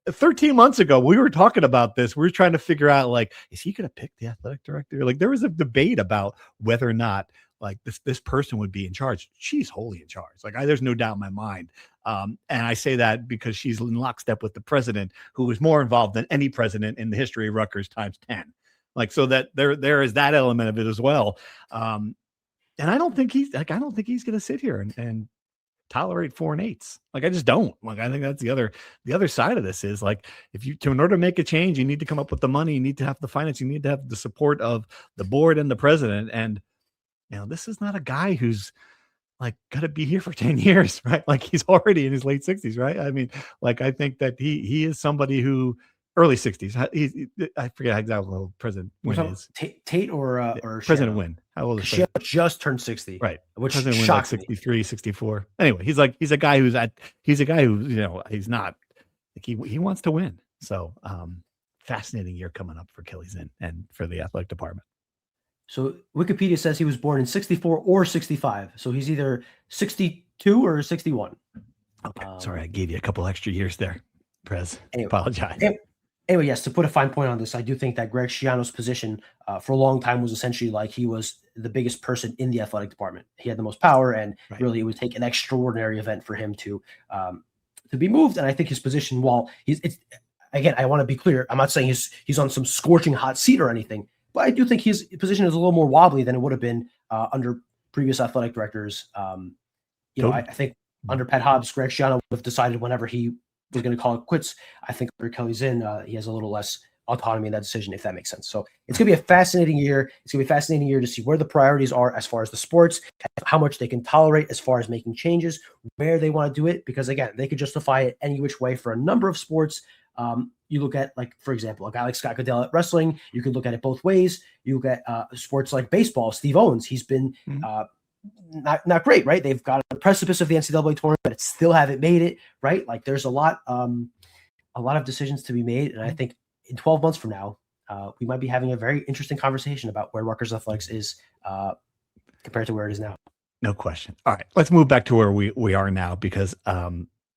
13 months ago, we were talking about this. We were trying to figure out, like, is he going to pick the athletic director? Like, there was a debate about whether or not, like, this person would be in charge. She's wholly in charge. Like, there's no doubt in my mind. And I say that because she's in lockstep with the president, who is more involved than any president in the history of Rutgers times 10. Like, so that there is that element of it as well. And I don't think he's going to sit here and tolerate 4 and 8s. Like, I just don't. Like, I think that's the other side of this is, like, in order to make a change, you need to come up with the money, you need to have the finance, you need to have the support of the board and the president. And this is not a guy who's, like, got to be here for 10 years, right? Like, he's already in his late 60s, right? I mean, like, I think that he is somebody who, early 60s. I forget exactly how old President Wynn is. Tate or President Wynn. How old is he? Just turned 60. Right. Which President Wynn, like 63, 64. Anyway, he's a guy who, he's not, like, he wants to win. So fascinating year coming up for Keli Zinn and for the athletic department. So Wikipedia says he was born in 64 or 65. So he's either 62 or 61. Okay. Sorry, I gave you a couple extra years there, Prez. Anyway, apologize. Anyway, yes, to put a fine point on this, I do think that Greg Schiano's position for a long time was essentially like he was the biggest person in the athletic department. He had the most power, and really it would take an extraordinary event for him to be moved. And I think his position, while again, I want to be clear, I'm not saying he's on some scorching hot seat or anything, but I do think his position is a little more wobbly than it would have been under previous athletic directors. I think under Pat Hobbs, Greg Schiano would have decided whenever he was going to call it quits. I think under Keli Zinn, he has a little less autonomy in that decision, if that makes sense. So it's going to be a fascinating year. It's going to be a fascinating year to see where the priorities are as far as the sports, how much they can tolerate as far as making changes, where they want to do it. Because, again, they could justify it any which way for a number of sports. You look at, like, for example, a guy like Scott Goodell at wrestling. You could look at it both ways. You look at sports like baseball. Steve Owens, he's been not great, right? They've got a precipice of the NCAA tournament, but it still haven't made it, right? Like, there's a lot of decisions to be made, and I think in 12 months from now, we might be having a very interesting conversation about where Rutgers athletics is compared to where it is now. No question. All right, let's move back to where we are now, because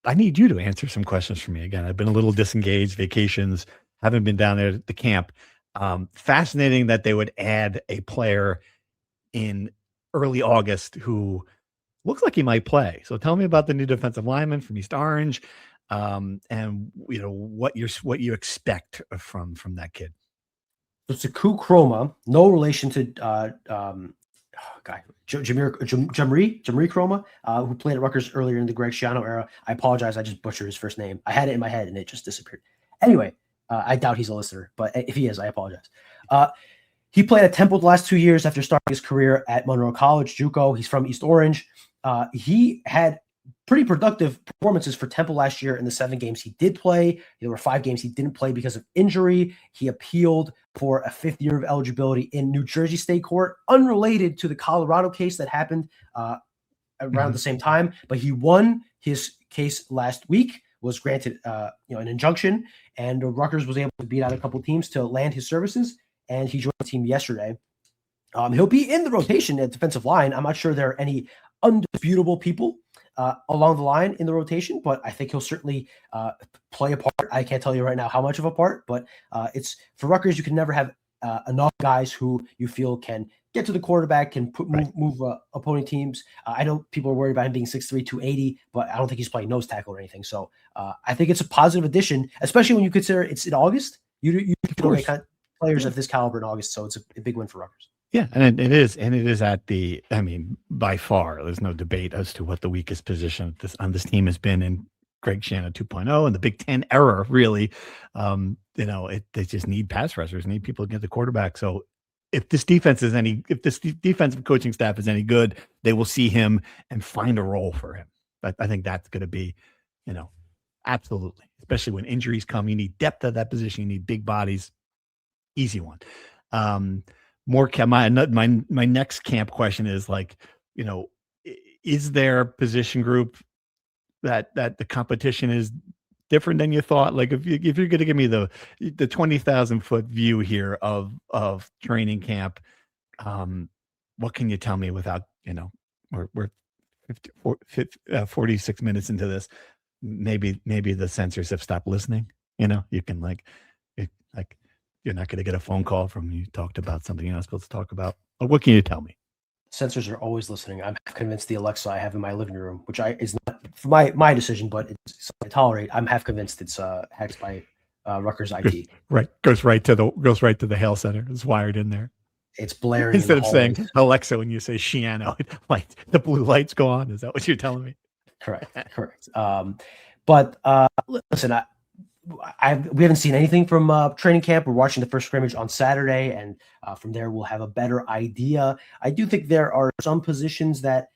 I need you to answer some questions for me. Again, I've been a little disengaged, vacations, haven't been down there at the camp. Fascinating that they would add a player in early August who looks like he might play. So tell me about the new defensive lineman from East Orange, and what you expect from that kid. It's a Ku Chroma, no relation to Jamri Chroma, who played at Rutgers earlier in the Greg Schiano era. I apologize, I just butchered his first name. I had it in my head and it just disappeared. Anyway, I doubt he's a listener, but if he is, I apologize. He played at Temple the last 2 years after starting his career at Monroe College, JUCO. He's from East Orange. He had pretty productive performances for Temple last year in the 7 games he did play. There were 5 games he didn't play because of injury. He appealed for a 5th year of eligibility in New Jersey State Court, unrelated to the Colorado case that happened around the same time. But he won his case last week, was granted an injunction, and Rutgers was able to beat out a couple teams to land his services, and he joined the team yesterday. He'll be in the rotation at defensive line. I'm not sure there are any undisputable people along the line in the rotation, but I think he'll certainly play a part. I can't tell you right now how much of a part, but it's for Rutgers. You can never have enough guys who you feel can get to the quarterback, can move opposing teams. I know people are worried about him being 6'3", 280, but I don't think he's playing nose tackle or anything. So I think it's a positive addition, especially when you consider it's in August. You can get players of this caliber in August, so it's a big win for Rutgers. Yeah, and it is at the, I mean, by far, there's no debate as to what the weakest position on this team has been in Greg Shannon 2.0 and the Big Ten era, really. They just need pass rushers, need people to get the quarterback. So if this defensive coaching staff is any good, they will see him and find a role for him. I think that's going to be, absolutely, especially when injuries come. You need depth at that position. You need big bodies. Easy one. My next camp question is is there a position group that the competition is different than you thought? Like if you're going to give me the 20,000-foot view here of training camp, what can you tell me without, we're 46 minutes into this, maybe the censors have stopped listening. You can you're not going to get a phone call from you talked about something you're not supposed to talk about. What can you tell me? Censors are always listening. I'm convinced the Alexa I have in my living room, which is not for my decision, but it's I tolerate. I'm half convinced it's hacked by Rutgers IT. Right, goes right to the Hail Center. It's wired in there. It's blaring instead of saying Alexa when you say Shiano. The blue lights go on. Is that what you're telling me? Correct. But listen, we haven't seen anything from training camp. We're watching the first scrimmage on Saturday, and from there we'll have a better idea. I do think there are some positions that,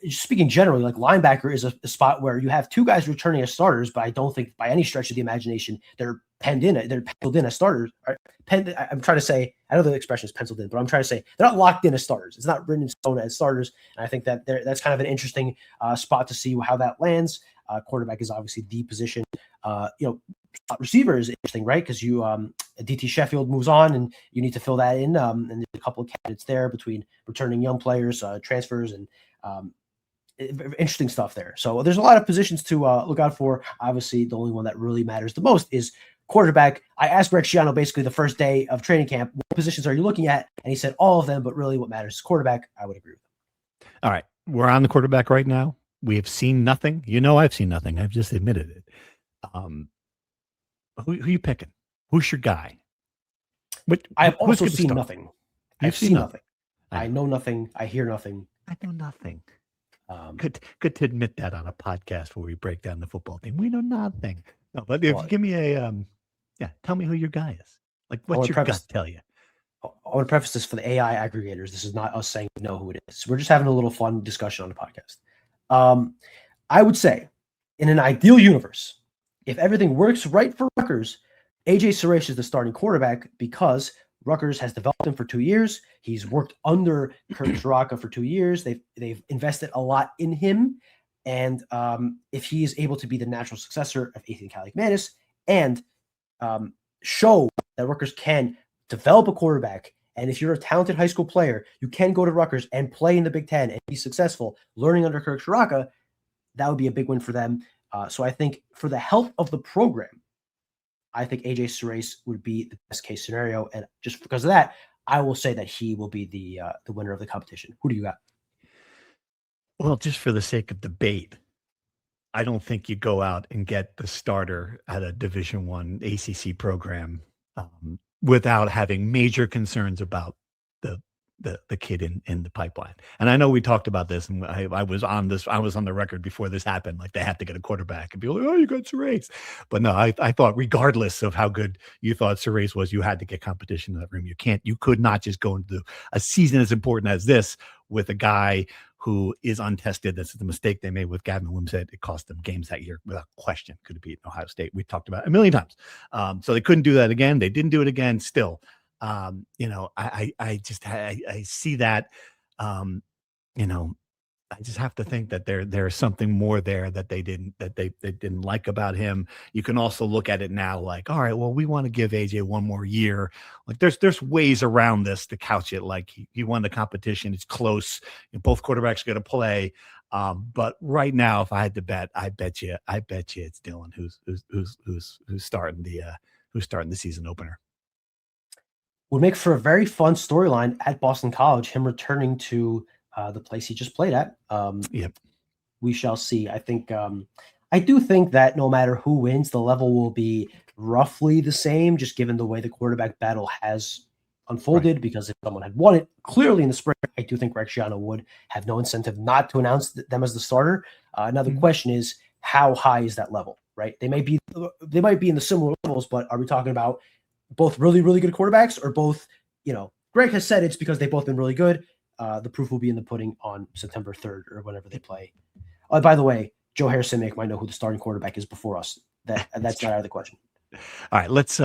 speaking generally, like linebacker is a spot where you have 2 guys returning as starters, but I don't think by any stretch of the imagination they're penciled in as starters. I'm trying to say, I know the expression is penciled in, but I'm trying to say they're not locked in as starters. It's not written in stone as starters. And I think that's kind of an interesting spot to see how that lands. Quarterback is obviously the position. Receiver is interesting, right? Because DT Sheffield moves on, and you need to fill that in. And there's a couple of candidates there between returning young players, transfers, and interesting stuff there. So there's a lot of positions to look out for. Obviously, the only one that really matters the most is quarterback. I asked Greg Schiano basically the first day of training camp, what positions are you looking at? And he said all of them, but really what matters is quarterback. I would agree with him. All right. We're on the quarterback right now. We have seen nothing. I've seen nothing. I've just admitted it. Who are you picking? Who's your guy? I've also seen nothing. I've seen nothing. I know nothing. I hear nothing. I know nothing. Good to admit that on a podcast where we break down the football team. We know nothing. No, but if you give me tell me who your guy is. Like, what's your gut tell you? I want to preface this for the AI aggregators. This is not us saying we know who it is. We're just having a little fun discussion on the podcast. I would say, in an ideal universe, if everything works right for Rutgers, AJ Suresh is the starting quarterback because Rutgers has developed him for 2 years. He's worked under Kirk Ciarrocca for 2 years. They've invested a lot in him. And if he is able to be the natural successor of Ethan Kaliakmanis and show that Rutgers can develop a quarterback, and if you're a talented high school player, you can go to Rutgers and play in the Big Ten and be successful learning under Kirk Ciarrocca, that would be a big win for them. So I think for the health of the program, I think AJ Suresh would be the best case scenario. And just because of that, I will say that he will be the winner of the competition. Who do you got? Well, just for the sake of debate, I don't think you go out and get the starter at a Division I ACC program without having major concerns about the kid in the pipeline. And I know we talked about this, and I was on the record before this happened. Like, they have to get a quarterback, and people like, oh, you got Suresh. But no, I thought regardless of how good you thought Suresh was, you had to get competition in that room. You could not just go into a season as important as this with a guy who is untested. This is the mistake they made with Gavin Wimsatt. It cost them games that year without question. Could have beaten Ohio State. We talked about it a million times. So they couldn't do that again. They didn't do it again. Still, I see that. I just have to think that there's something more there that they didn't like about him. You can also look at it now like, all right, well, we want to give AJ one more year. Like there's ways around this to couch it. Like he won the competition. It's close. Both quarterbacks are going to play. But right now, if I had to bet, I bet you it's Dylan who's starting the season opener. Would make for a very fun storyline at Boston College, him returning to the place he just played at. Yep. We shall see. I do think that no matter who wins, the level will be roughly the same, just given the way the quarterback battle has unfolded. Right. Because if someone had won it clearly in the spring, I do think Rex Schiano would have no incentive not to announce them as the starter. Now the question is, how high is that level? Right? They might be in the similar levels, but are we talking about both really, really good quarterbacks, or both? Greg has said it's because they've both been really good. The proof will be in the pudding on September 3rd or whenever they play. By the way, Joe Harris-Simic might know who the starting quarterback is before us. That's not out of the question. All right, let's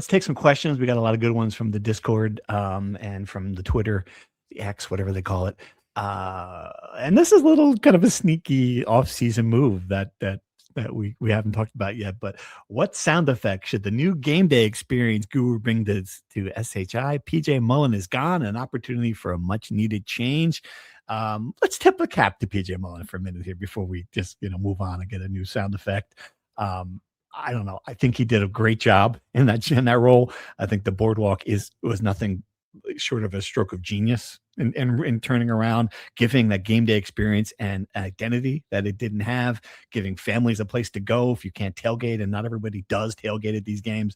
take some questions. We got a lot of good ones from the Discord and from the Twitter, the X, whatever they call it. And this is a little kind of a sneaky off-season move that we haven't talked about yet. But what sound effect should the new game day experience guru bring to SHI? PJ Mullen is gone, an opportunity for a much needed change. Let's tip the cap to PJ Mullen for a minute here before we just move on and get a new sound effect. I don't know. I think he did a great job in that role. I think the boardwalk was nothing short of a stroke of genius in turning around, giving that game day experience and identity that it didn't have, giving families a place to go if you can't tailgate, and not everybody does tailgate at these games.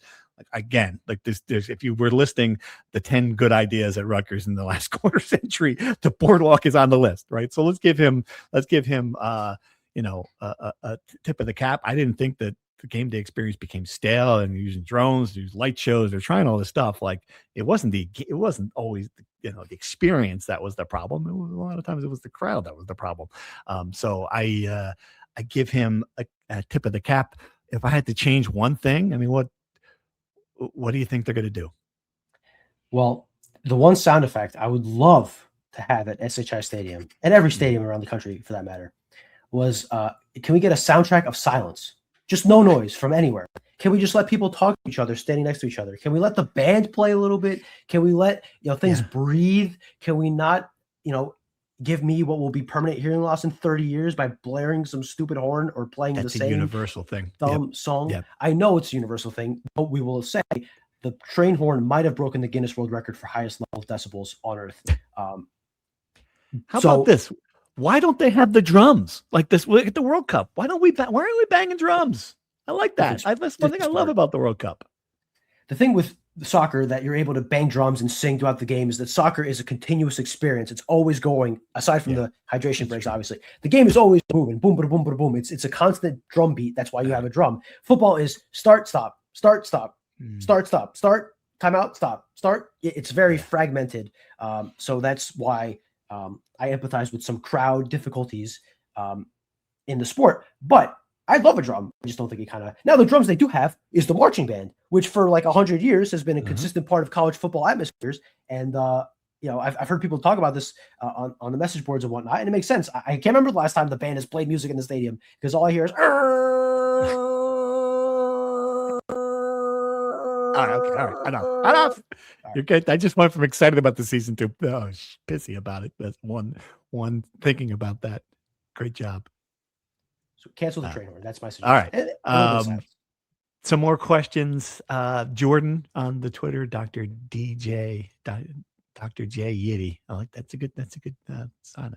There's if you were listing the 10 good ideas at Rutgers in the last quarter century, the boardwalk is on the list, right? So let's give him a tip of the cap. I didn't think that the game day experience became stale and using drones, use light shows, they're trying all this stuff. Like it wasn't always the experience that was the problem. A lot of times it was the crowd that was the problem. So I give him a tip of the cap. If I had to change one thing, what do you think they're going to do? Well, the one sound effect I would love to have at SHI Stadium and every stadium around the country for that matter was, can we get a soundtrack of silence? Just no noise from anywhere. Can we just let people talk to each other standing next to each other? Can we let the band play a little bit? Can we let things breathe? Can we not give me what will be permanent hearing loss in 30 years by blaring some stupid horn or playing the same universal thing song? Yep. I know it's a universal thing, but we will say the train horn might have broken the Guinness World Record for highest level of decibels on Earth. How about this? Why don't they have the drums like this at the World Cup? Why aren't we banging drums? I like that. That's one thing I love about the World Cup. The thing with soccer that you're able to bang drums and sing throughout the game is that soccer is a continuous experience. It's always going, aside from the hydration breaks, obviously. The game is always moving, boom, boom, boom, boom, boom. It's a constant drum beat. That's why you have a drum. Football is start, stop, start, stop, start, stop, start, timeout, stop, start. It's very fragmented. So that's why I empathize with some crowd difficulties in the sport. But I love a drum. I just don't think now the drums they do have is the marching band, which for like 100 years has been a consistent part of college football atmospheres. And, I've heard people talk about this on the message boards and whatnot, and it makes sense. I can't remember the last time the band has played music in the stadium because all I hear is, all right, enough. You're good. I just went from excited about the season to pissy about it. That's one thinking about that. Great job. So cancel the train horn. That's my suggestion. All right. Some more questions. Jordan on the Twitter, Dr. J Yitty. I like that's a good sign.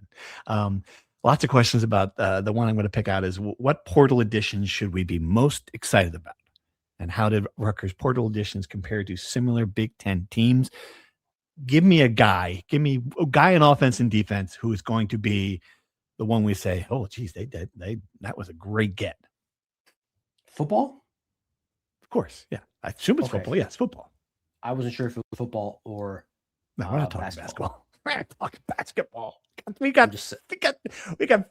Lots of questions about the one I'm going to pick out is what portal editions should we be most excited about? And how did Rutgers portal editions compare to similar Big Ten teams? Give me a guy in offense and defense who is going to be the one we say, oh, geez, that was a great get. Football? Of course, yeah. I assume it's football. Yeah, it's football. I wasn't sure if it was football or no, we're not talking basketball. We're not talking basketball. We got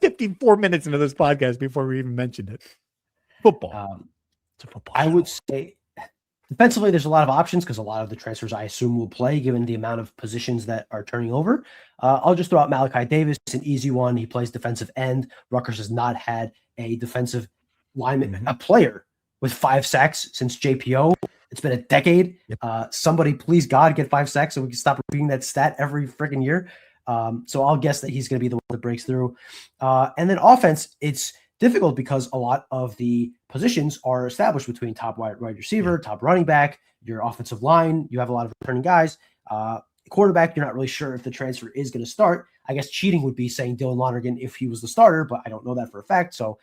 54 minutes into this podcast before we even mentioned it. Football. It's a football. I show. would say defensively, there's a lot of options because a lot of the transfers I assume will play given the amount of positions that are turning over. I'll just throw out Malachi Davis. It's an easy one. He plays defensive end. Rutgers has not had a defensive lineman, a player with 5 sacks since JPO. It's been a decade. Yep. Somebody, please God, get 5 sacks so we can stop repeating that stat every freaking year. So I'll guess that he's going to be the one that breaks through. And then offense, it's difficult because a lot of the positions are established between top wide receiver, top running back, your offensive line. You have a lot of returning guys. Quarterback, you're not really sure if the transfer is going to start. I guess cheating would be saying Dylan Lonergan if he was the starter, but I don't know that for a fact. So,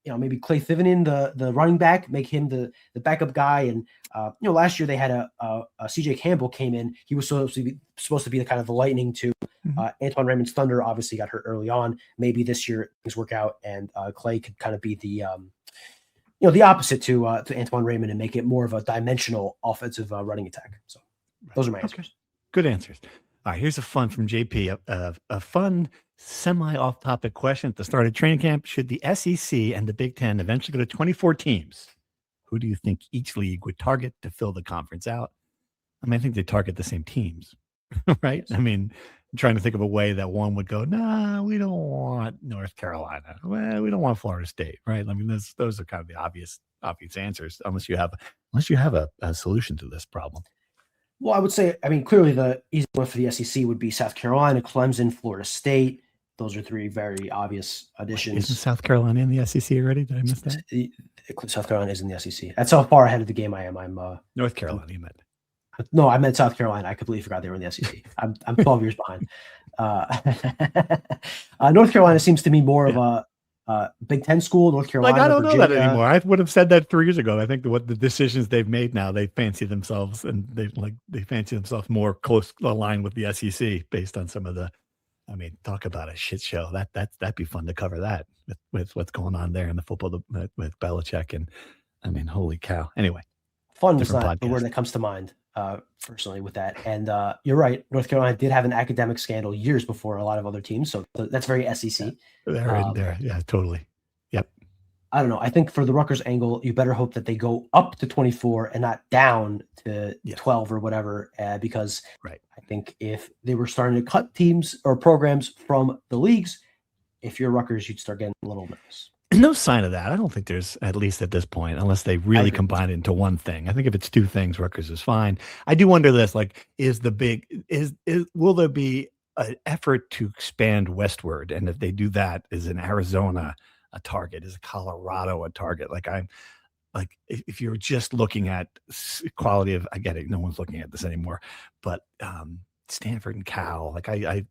maybe Clay Thivenin, the running back, make him the backup guy. And, last year they had a CJ Campbell came in. He was supposed to be the kind of the lightning to Antoine Raymond's Thunder. Obviously got hurt early on. Maybe this year things work out and Clay could kind of be the opposite to Antoine Raymond and make it more of a dimensional offensive running attack. So those are my answers. Okay. Good answers. All right, here's a fun from JP. A fun semi-off-topic question at the start of training camp. Should the SEC and the Big Ten eventually go to 24 teams? Who do you think each league would target to fill the conference out? I mean, I think they target the same teams, right? I mean, I'm trying to think of a way that one would go, nah, we don't want North Carolina. Well, we don't want Florida State, right? I mean, those are kind of the obvious answers, unless you have a solution to this problem. Well, I would say, clearly the easy one for the SEC would be South Carolina, Clemson, Florida State. Those are 3 very obvious additions. Isn't South Carolina in the SEC already? Did I miss that? South Carolina is in the SEC. That's how far ahead of the game I am. I'm North Carolina, you meant. No, I meant South Carolina. I completely forgot they were in the SEC. I'm 12 years behind. North Carolina seems to me more of a Big Ten school. North Carolina. I don't Virginia. know that anymore. I would have said that 3 years ago. I think what the decisions they've made now, they fancy themselves and they fancy themselves more close aligned with the SEC based on some of the. I mean, talk about a shit show. That'd be fun to cover that with what's going on there in the football with Belichick and I mean, holy cow. Anyway, fun is not the word that comes to mind. Personally with that. And you're right. North Carolina did have an academic scandal years before a lot of other teams. So that's very SEC. They're in there. Yeah, totally. Yep. I don't know. I think for the Rutgers angle, you better hope that they go up to 24 and not down to 12 or whatever, because I think if they were starting to cut teams or programs from the leagues, if you're Rutgers, you'd start getting a little nervous. No sign of that. I don't think there's, at least at this point, unless they really combine it into one thing. I think if it's 2 things, Rutgers is fine. I do wonder this, will there be an effort to expand westward? And if they do that, is in Arizona a target? Is Colorado a target? If you're just looking at quality of, I get it, no one's looking at this anymore, but Stanford and Cal,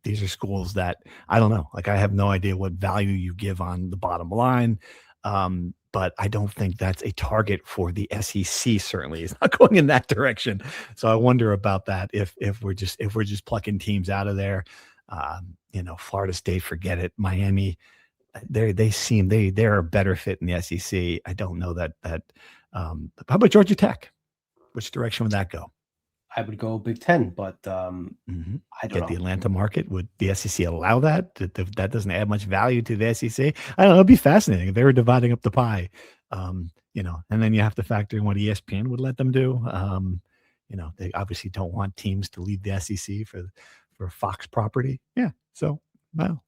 these are schools that I don't know. I have no idea what value you give on the bottom line. But I don't think that's a target for the SEC. Certainly, it's not going in that direction. So I wonder about that. If we're just plucking teams out of there, Florida State, forget it. Miami, they're a better fit in the SEC. I don't know that. How about Georgia Tech? Which direction would that go? I would go Big Ten, but I don't know. The Atlanta market. Would the SEC allow that? That doesn't add much value to the SEC. I don't know. It'd be fascinating if they were dividing up the pie, and then you have to factor in what ESPN would let them do. They obviously don't want teams to leave the SEC for Fox property. Yeah. So, wow.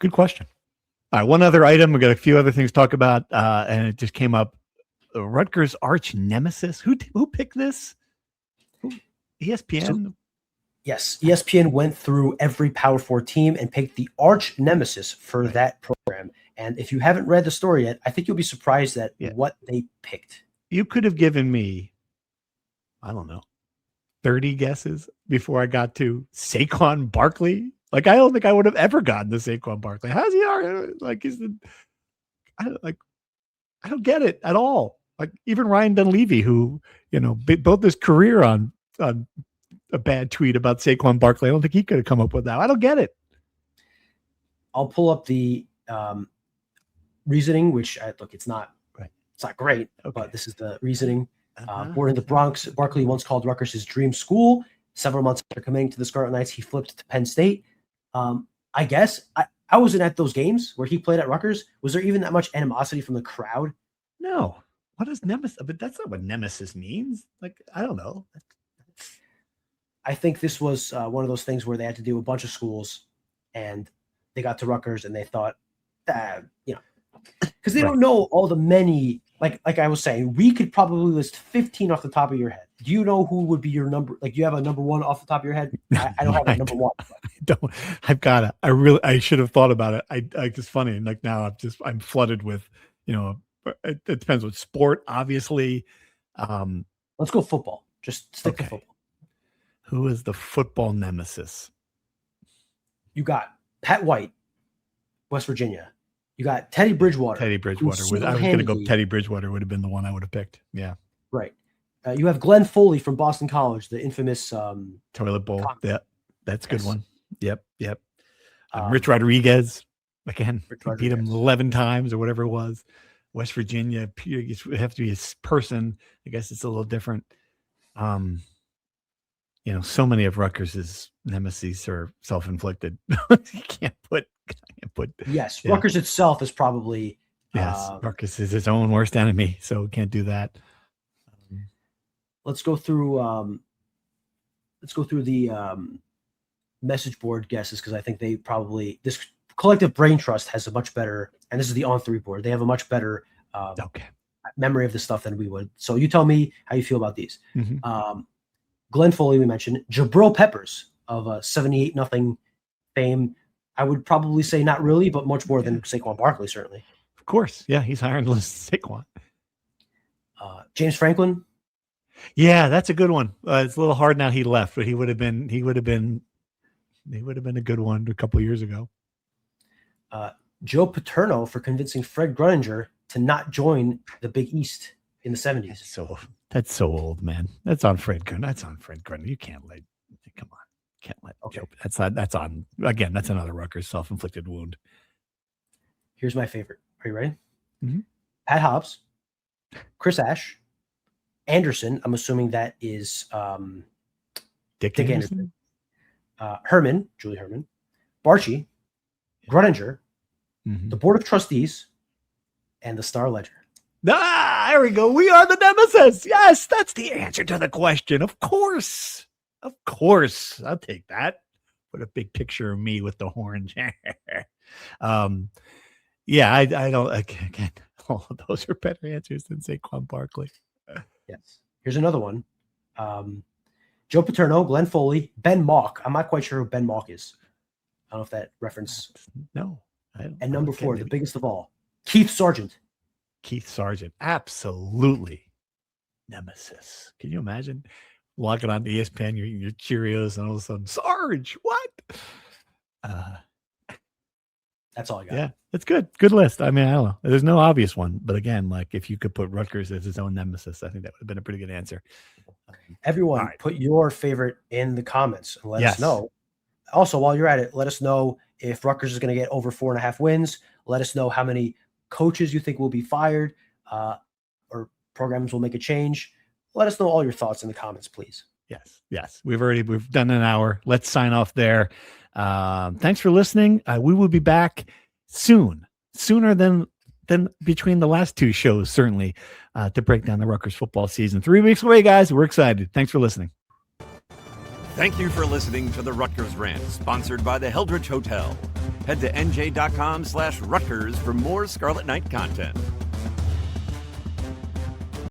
Good question. All right. One other item. We got a few other things to talk about, and it just came up. Rutgers arch nemesis. Who picked this? ESPN? So, yes, ESPN went through every Power 4 team and picked the arch nemesis for that program. And if you haven't read the story yet, I think you'll be surprised at what they picked. You could have given me, I don't know, 30 guesses before I got to Saquon Barkley. I don't think I would have ever gotten to Saquon Barkley. How's he? I don't get it at all. Even Ryan Dunleavy, who built his career on a bad tweet about Saquon Barkley. I don't think he could have come up with that. I don't get it. I'll pull up the reasoning, which it's not great, but this is the reasoning. Born in the Bronx, Barkley once called Rutgers his dream school. several months after coming to the Scarlet Knights, he flipped to Penn State. I guess I wasn't at those games where he played at Rutgers. Was there even that much animosity from the crowd? No. What is nemesis? But that's not what nemesis means. Like, I don't know. I think this was one of those things where they had to do a bunch of schools, and they got to Rutgers and they thought, because they don't know all the many. Like I was saying, we could probably list 15 off the top of your head. Do you know who would be your number? Like, do you have a number one off the top of your head? I don't have a number one. Don't. I should have thought about it. It's funny. And like now I'm flooded with, it depends what sport, obviously. Let's go football. Just stick to football. Who is the football nemesis? You got Pat White, West Virginia. You got Teddy Bridgewater. I was going to go Teddy Bridgewater would have been the one I would have picked. Yeah. Right. You have Glenn Foley from Boston College, the infamous toilet bowl. Yeah, that's a good one. Yep. Rich Rodriguez. Again, beat him 11 times or whatever it was. West Virginia, you have to be a person. I guess it's a little different. So many of Rutgers' nemesis are self-inflicted. You can't put. Yes, yeah. Rutgers itself is probably. Yes, Rutgers is its own worst enemy, so we can't do that. Let's go through. The message board guesses, because I think they probably this collective brain trust has a much better, and this is the On3 board. They have a much better memory of the stuff than we would. So you tell me how you feel about these. Mm-hmm. Glenn Foley, we mentioned. Jabril Peppers of 78-0 fame. I would probably say not really, but much more than Saquon Barkley, certainly. Of course. Yeah, he's higher on the list than Saquon. James Franklin. Yeah, that's a good one. It's a little hard now he left, but he would have been a good one a couple of years ago. Joe Paterno for convincing Fred Gruninger to not join the Big East in the 70s. That's so old, man. That's on Fred Gruninger. You can't let. Come on, can't let. Okay. Joe. That's on again. That's another Rutgers self-inflicted wound. Here's my favorite. Are you ready? Mm-hmm. Pat Hobbs, Chris Ash, Anderson. I'm assuming that is Dick Anderson. Herman, Julie Herman, Barchi, Gruninger, mm-hmm. the Board of Trustees, and the Star Ledger. There we go. We are the nemesis. Yes, that's the answer to the question. Of course. I'll take that. Put a big picture of me with the orange hair. Yeah, I don't. Again, all of those are better answers than Saquon Barkley. Yes. Here's another one. Joe Paterno, Glenn Foley, Ben Mock. I'm not quite sure who Ben Mock is. I don't know if that reference. No. And number 4, the biggest of all, Keith Sargent. Absolutely. Nemesis. Can you imagine walking on ESPN, your Cheerios, and all of a sudden, Sarge, what? That's all I got. Yeah, that's good. Good list. I mean, I don't know. There's no obvious one, but again, like if you could put Rutgers as its own nemesis, I think that would have been a pretty good answer. Everyone, put your favorite in the comments and let us know. Also, while you're at it, let us know if Rutgers is going to get over 4.5 wins. Let us know how many coaches you think will be fired or programs will make a change. Let us know all your thoughts in the comments, please. Yes. We've done an hour. Let's sign off there. Thanks for listening. We will be back sooner than between the last 2 shows, certainly, to break down the Rutgers football season. 3 weeks away, guys. We're excited. Thanks for listening. Thank you for listening to the Rutgers Rant, sponsored by the Heldridge Hotel. Head to nj.com/Rutgers for more Scarlet Knight content.